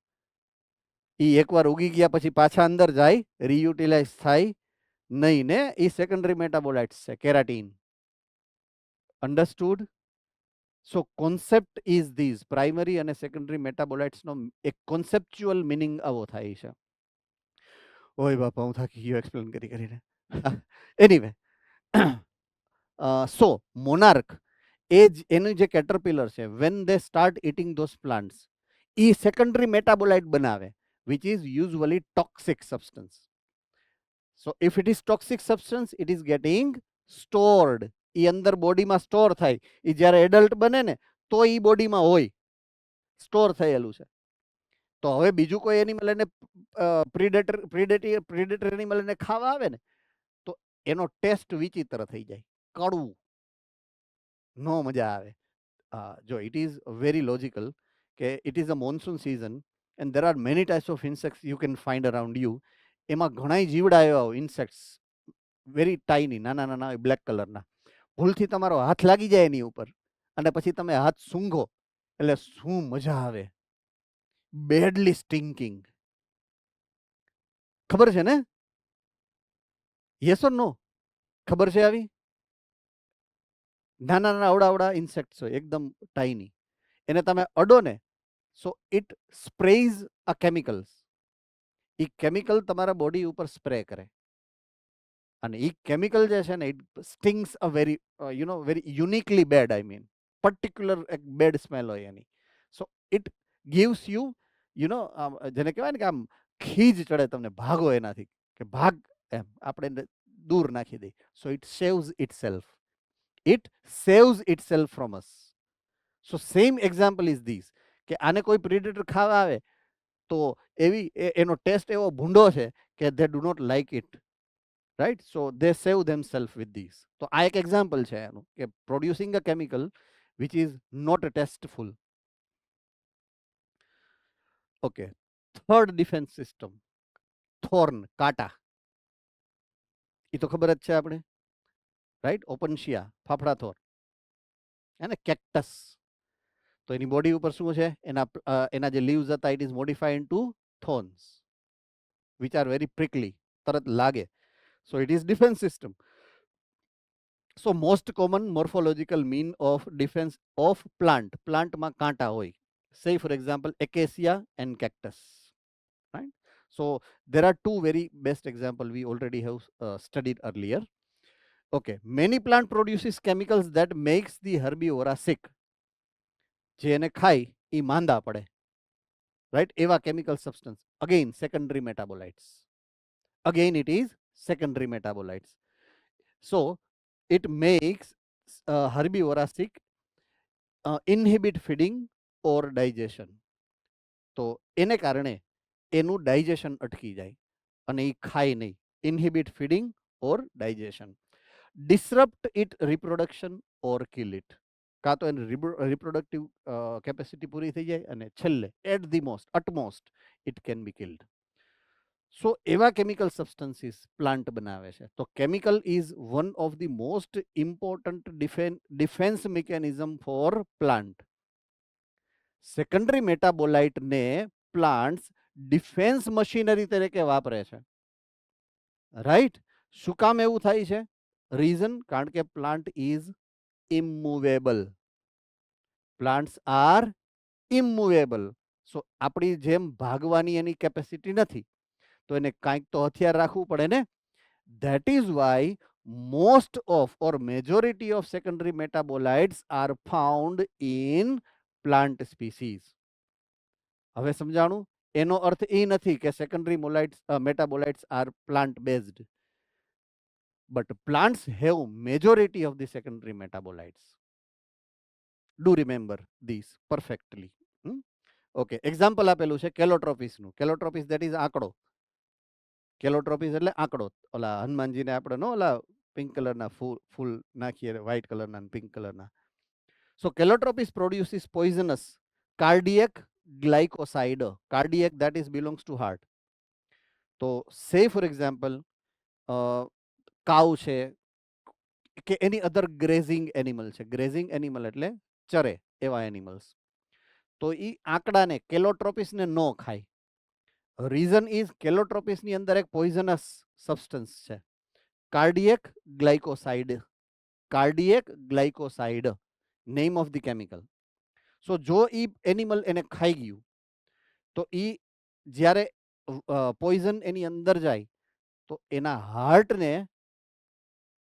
એ એકવાર ઉગી ગયા પછી પાછા અંદર જાય, રીયુટિલાઇઝ થાય નહીં ને, એ સેકન્ડરી મેટાબોલાઇટ્સ છે, keratin. Understood? So concept is this. Primary અને સેકન્ડરી મેટાબોલાઇટ્સનો એક કોન્સેપ્ચ્યુઅલ મિનિંગ આવો થાય છે. ઓય બાપા, હું થાકી ગયો એક્સપ્લેન કરી કરીને. એનીવે, સો મોનાર્ક એનું જે કેટરપિલર છે, when they start eating those plants, A secondary metabolite બનાવે, which is usually toxic substance. So if it is toxic substance, it is getting stored. એ અંદર બોડીમાં સ્ટોર થાય. એ જ્યારે એડલ્ટ બને ને તો એ બોડીમાં હોય, સ્ટોર થયેલું છે. તો હવે બીજું કોઈ એનિમલ એને પ્રિડેટર એનિમલ એને ખાવા આવે ને તો એનો ટેસ્ટ વિચિત્ર થઈ જાય, કડવું, નો મજા આવે. જો ઇટ ઇઝ વેરી લોજિકલ કે it is a monsoon season and there are many types of insects you can find around you. એમાં ઘણાય જીવડા એવા ઇન્સેક્ટ્સ, વેરી ટાઇની, નાના નાના બ્લેક કલરના. ભૂલથી તમારો હાથ લાગી જાય એની ઉપર અને પછી તમે હાથ સૂંઘો એટલે શું મજા આવે. બેડલી સ્ટિંકિંગ. ખબર છે ને? યસ ઓર નો? ખબર છે આવી? નાના નાના અવડા ઇન્સેક્ટ્સ હોય, એકદમ ટાઇની. એને તમે અડો ને, so it sprays a chemicals. એ કેમિકલ તમારા બોડી ઉપર સ્પ્રે કરે અને એ કેમિકલ જે છે ને, it stings a very very uniquely bad, I mean particular એક બેડ સ્મેલ હોય એની. સો ઇટ ગિવ્સ યુ જેને કહેવાય ને કે આમ ખીજ ચડે તમને, ભાગો એનાથી, કે ભાગ એમ આપણે દૂર નાખી દઈ. So it saves itself. It saves itself from us. So same example is this કે આને કોઈ પ્રિડેટર ખાવા આવે તો એનો ટેસ્ટ એવો ભૂંડો છે કે they do not like it, right? So they save them self with this. તો આ એક એક્ઝામ્પલ છે એનું, કે producing a chemical which is not tasteful. Okay, third defence system, thorn, કાંટા. એ તો ખબર જ છે આપણે, રાઈટ? ઓપનશિયા, ફાફડા થોર, અને કેક્ટસ. તો એની બોડી ઉપર શું છે? એના જે લીવ્સ હતા, it is modified into thorns which are very prickly, તરત લાગે. So it is defence system. So most common morphological mean of defence of પ્લાન્ટમાં કાંટા હોય. Say for example acacia and cactus, right? So there are two very best example we already have studied earlier. Okay, many plant produces chemicals that makes the herbivora sick. જે એને ખાય એ માંદા પડે, right? એવા chemical substance, again secondary metabolites. Again it is secondary metabolites. So it makes herbivora sick, inhibit feeding or digestion. તો એને કારણે એનું ડાયજેશન અટકી જાય અને એ ખાય નહીં. Inhibit feeding or digestion. Disrupt it reproduction or kill it. કાં તો એની રિપ્રોડક્ટિવ કેપેસિટી પૂરી થઈ જાય અને છેલ્લે at the utmost it can be killed. So એવા કેમિકલ સબસ્ટન્સીસ પ્લાન્ટ બનાવે છે. તો chemical is one of the most important defence mechanism for plant. Secondary મેટાબોલાઇટને પ્લાન્ટ્સ ડિફેન્સ મશીનરી તરીકે વાપરે છે, રાઈટ? શું કામ એવું થાય છે? રીઝન, કારણ કે plant is immovable. Plants are immovable. So આપણી જેમ ભાગવાની એની કેપેસિટી નથી, તો એને કાંઈક તો હથિયાર રાખવું પડે ને. That is why most of or majority of secondary metabolites are found in plant species. હવે સમજાણું? એનો અર્થ એ નથી કે secondary metabolites are plant based, but plants have majority of the secondary metabolites. Do remember these perfectly. Okay, example આપેલું છે કેલોટ્રોપિસ નું. કેલોટ્રોપિસ that is આંકડો. કેલોટ્રોપિસ એટલે આંકડો. ઓલા હનુમાનજીને આપણે નો ઓલા પિંક કલરના ફૂલ નાખીએ, વ્હાઇટ કલરના પિંક કલરના. So calotropis produces poisonous cardiac glycoside. Cardiac, that is belongs to heart. So say for example cow છે કે any other grazing animal છે. Grazing animal એટલે ચરે એવા animals. તો ઈ આંકડાને કેલોટ્રોપિસને નો ખાય. રીઝન ઇઝ કેલોટ્રોપિસની અંદર એક પોઈઝનસ સબસ્ટન્સ છે, cardiac glycoside. Cardiac glycoside, name of the chemical. So જો ઈ એનિમલ એને ખાઈ ગયું તો ઈ જ્યારે પોઈઝન એની અંદર જાય તો એના હાર્ટને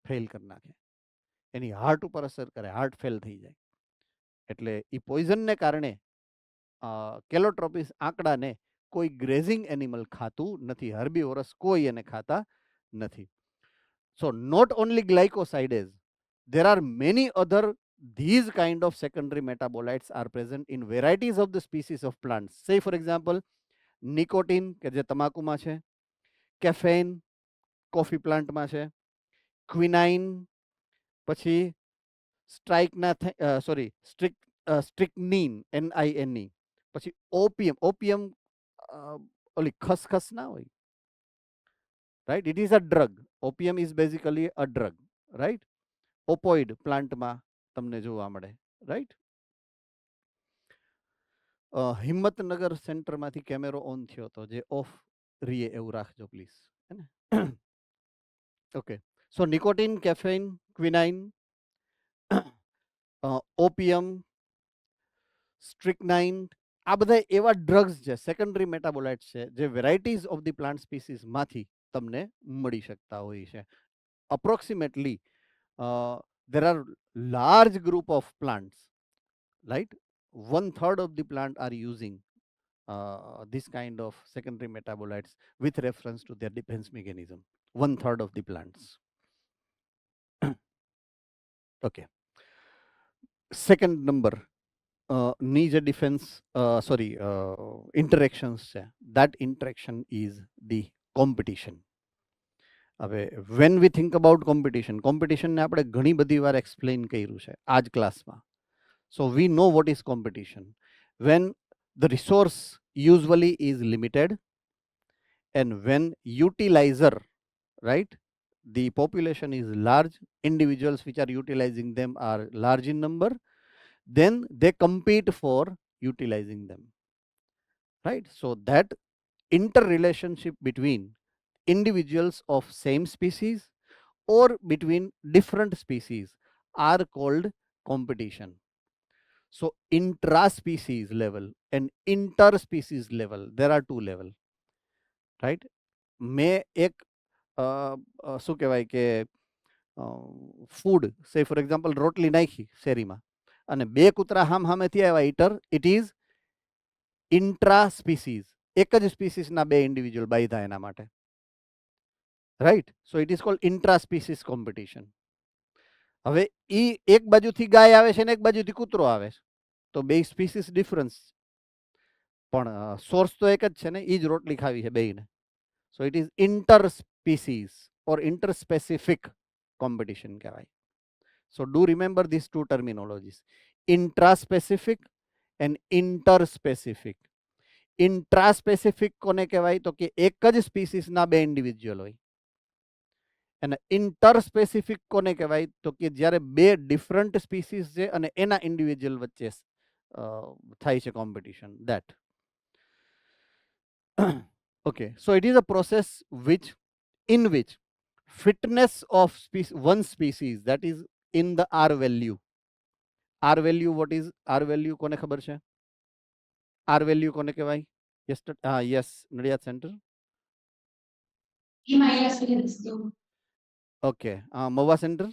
ફેલ કરી નાખે, એની હાર્ટ ઉપર અસર કરે, હાર્ટ ફેલ થઈ જાય. એટલે ઈ પોઈઝનને કારણે કેલોટ્રોપિસ આંકડાને કોઈ ગ્રેઝિંગ એનિમલ ખાતું નથી, હર્બીવોરસ કોઈ એને ખાતા નથી. So not only glycosides, there are many other these kind of secondary metabolites are present in varieties of the species of plants. Say for example nicotine કે જે તમાકુમાં છે, caffeine કોફી પ્લાન્ટમાં છે, ક્વિનાઇન, પછી સ્ટ્રિક્નીન NINE, પછી ઓપિયમ. ઓપિયમ ઓલી ખસખસ ના હોય, right? It is a drug. Opium is basically a drug, right? ઓપોઇડ પ્લાન્ટમાં તમને જોવા મળે, રાઈટ? હિંમતનગર સેન્ટરમાંથી કેમેરો ઓન થયો હતો, જે ઓફ રીએ એવું રાખજો please. Okay, so nicotine, caffeine, quinine, opium, strychnine, આ બધા એવા ડ્રગ્સ છે, સેકન્ડરી મેટાબોલાઇટ્સ છે, જે વેરાયટીઝ ઓફ ધી પ્લાન્ટ સ્પીસીસમાંથી તમને મળી શકતા હોય છે. Approximately there are large group of plants, right? 1/3 of the plant are using this kind of secondary metabolites with reference to their defense mechanism. 1/3 of the plants. Okay. Second number, ની જે defense interactions છે, that interaction is the competition. હવે when we think about competition, competitionને આપણે ઘણી બધી વાર explain કર્યું છે આ જ ક્લાસમાં. So we know what is competition. When the resource usually is limited and when utilizer, right, the population is large, individuals which are utilizing them are large in number, then they compete for utilizing them, right? So that interrelationship between individuals of same species or between different species are called competition. So intra-species level and inter-species level, there are two levels, right? મેં એક શું કહેવાય કે food, સે for example રોટલી નાખી શેરીમાં અને બે કૂતરા હામહામેથી આવ્યા eater, it is intra species. એક જ સ્પીસીસના બે ઇન્ડિવિજ્યુઅલ બાંધ્યા એના માટે, right? So it is called intra species competition. હવે ઈ એક બાજુથી ગાય આવે છે ને એક બાજુથી કૂતરો આવે છે, તો બે સ્પીસીસ ડિફરન્સ, પણ સોર્સ તો એક જ છે ને, ઈ જ રોટલી ખાવી છે બેયને. So it is inter species or inter specific competition કહેવાય. So do remember this two terminologies, intra specific and inter specific. Intra specific કોને કહેવાય? તો કે એક જ સ્પીસીસના બે ઇન્ડિવિજ્યુઅલ હોય. અને ઇન્ટર સ્પેસિફિક કોને કહેવાય? તો કે જ્યારે બે ડિફરન્ટ સ્પીસીસ છે અને એના ઇન્ડિવિજ્યુઅલ વચ્ચે થાય છે competition, that. Okay, so it is a process in which fitness of one species, that is in the R value. R value, what is R value? કોને ખબર છે? R value કોને કહેવાય? Yes, Nadiad center. Okay, Mava center.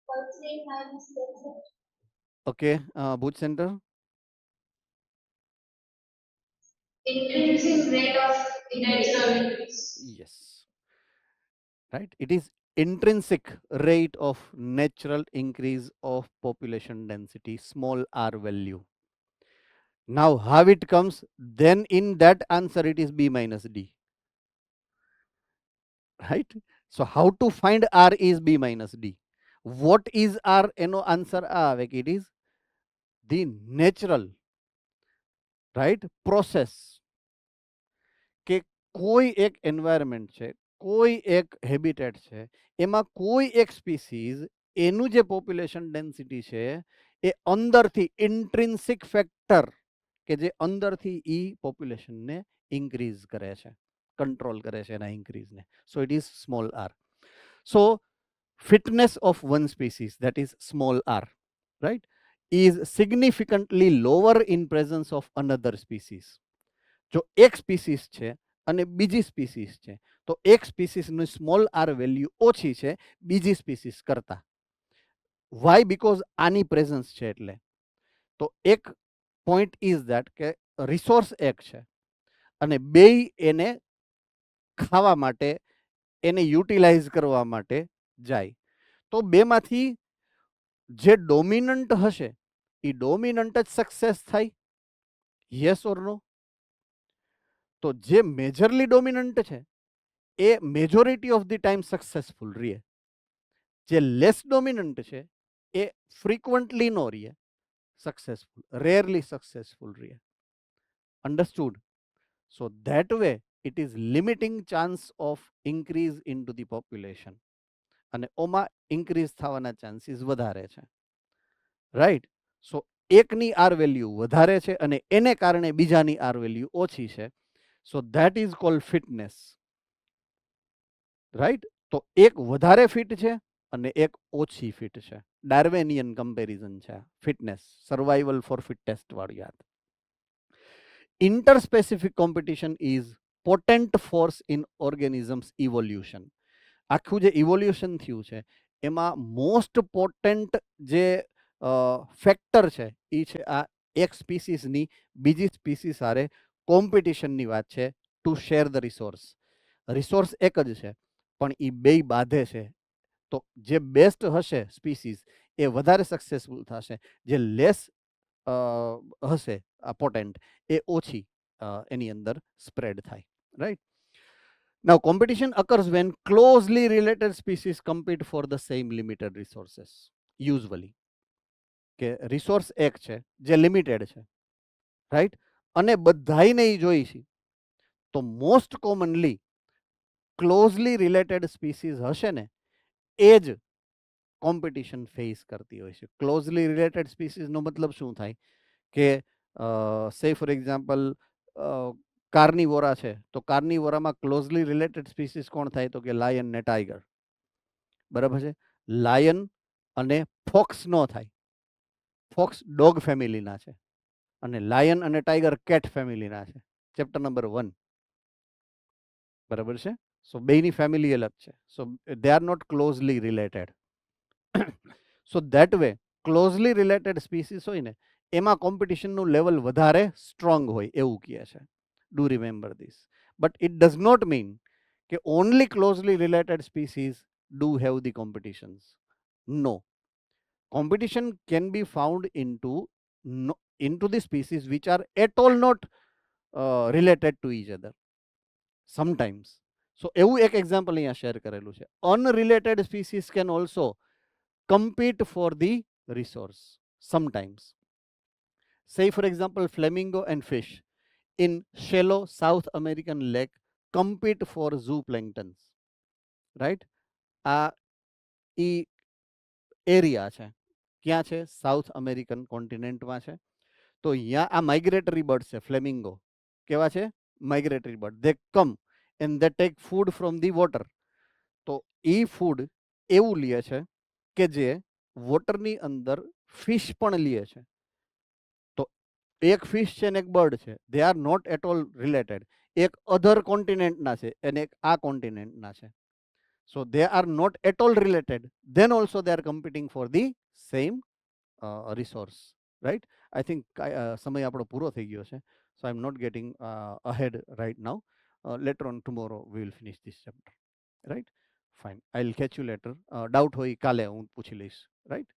pulsing minus the okay, Bhuj center. increasing rate of natural increase. Yes, right. It is intrinsic rate of natural increase of population density, small r value. Now how it comes, then in that answer it is b minus d, right? So how to find r is b minus d. What is r? એનો answer આવે કે it is the natural, right, process કે કોઈ એક environment છે, કોઈ એક habitat છે, એમાં કોઈ એક સ્પીસીઝ એનું જે પોપ્યુલેશન ડેન્સિટી છે એ અંદરથી ઇન્ટ્રિન્સિક ફેક્ટર કે જે અંદરથી ઈ પોપ્યુલેશનને ઇન્ક્રીઝ કરે છે, કંટ્રોલ કરે છે એના ઇન્ક્રીઝને. So it is small r. So fitness of one species, that is small r, right, is significantly lower in presence of another species. જો એક સ્પીસીસ છે અને બીજી સ્પીસીસ છે તો એક સ્પીસીસની સ્મોલ આર વેલ્યુ ઓછી છે બીજી સ્પીસીસ કરતા. વાય? બીકોઝ આની પ્રેઝન્સ છે એટલે. તો એક પોઈન્ટ ઇઝ ધેટ કે રિસોર્સ એક છે અને બેય એને ખાવા માટે, એને યુટિલાઇઝ કરવા માટે જાય. તો બેમાંથી જે ડોમિનન્ટ હશે એ ડોમિનન્ટ જ સક્સેસ થાય, યસ ઓર નો? તો જે મેજરલી ડોમિનન્ટ છે એ majority of the time successful રહે, જે લેસ ડોમિનન્ટ છે એ ફ્રીક્વન્ટલી નો રહે સક્સેસફુલ, રેરલી સક્સેસફુલ રહે. Understood? So that way it is limiting chance of increase in to the population, અને ઓમાં ઇન્ક્રીઝ થવાના ચાન્સીસ વધારે છે, રાઈટ? સો એકની આર વેલ્યુ વધારે છે અને એને કારણે બીજાની આર વેલ્યુ ઓછી છે. So that is called fitness, right? તો એક વધારે ફિટ છે અને એક ઓછી ફિટ છે. ડાર્વેનિયન કમ્પેરિઝન છે ફિટનેસ, સર્વાઇવલ ફોર ફિટેસ્ટ વાળું યાદ. Interspecific competition is potent force in organisms evolution. આખું જે ઇવોલ્યુશન થયું છે એમાં મોસ્ટ પોટેન્ટ જે ફેક્ટર છે એ છે આ એક સ્પીસીસની બીજી સ્પીસીસ હારે કોમ્પિટિશનની વાત છે, two share the resource. Resource એક જ છે પણ એ બેય બાંધે છે. તો જે બેસ્ટ હશે સ્પીસીસ એ વધારે સક્સેસફુલ થશે, જે લેસ હશે પોટેન્ટ એ ઓછી એની અંદર સ્પ્રેડ થાય, right? Now competition occurs when closely related species compete for the same limited resources. Usually કે રિસોર્સ એક છે જે લિમિટેડ છે, રાઈટ, અને બધાયને ઈ જોઈ છે, તો most commonly closely related species હશે ને એ જ કોમ્પિટિશન ફેસ કરતી હોય છે. ક્લોઝલી રિલેટેડ સ્પીસીસનો મતલબ શું થાય કે સે ફોર એક્ઝામ્પલ કાર્નિવોરા છે તો કાર્નિવોરામાં ક્લોઝલી રિલેટેડ સ્પીસીસ કોણ થાય તો કે લાયન ને ટાઈગર, બરાબર છે? લાયન અને ફોક્સ નો થાય, ફોક્સ ડોગ ફેમિલીના છે અને લાયન અને ટાઈગર કેટ ફેમિલીના છે. ચેપ્ટર નંબર 1, બરાબર છે? સો બેની ફેમિલી અલગ છે, so they are not closely related. So that way closely related species હોય ને એમાં કોમ્પિટિશનનું લેવલ વધારે સ્ટ્રોંગ હોય એવું કહે છે. Do remember this. But it does not mean કે only closely related species do have the competitions. No, competition can be found into the species which are at all not related to each other sometimes. So એવું એક example અહીંયા share કરેલું છે. Unrelated species can also compete for the resource sometimes. Say for example flamingo and fish in shallow South American lake compete for zooplanktons, right? આ ઈ area છે, ક્યાં છે? South American કોન્ટિનેન્ટમાં છે. તો અહીંયા આ માઇગ્રેટરી બર્ડ છે, ફ્લેમિંગો. કેવા છે? Migratory bird. They come and they take food from the water. તો એ ફૂડ એવું લે છે કે જે વોટરની અંદર ફિશ પણ લે છે. તો એક ફિશ છે ને એક બર્ડ છે, they are not at all related. એક અધર કોન્ટિનેન્ટના છે અને એક આ કોન્ટિનેન્ટના છે. So they are not at all related, then also they are competing for the same resource, right. I think સમય આપણો પૂરો થઈ ગયો છે. So I am not getting ahead right now. Later on tomorrow we will finish this chapter, right. Fine, I will catch you later. Doubt હોય કાલે હું પૂછી લઈશ, રાઈટ.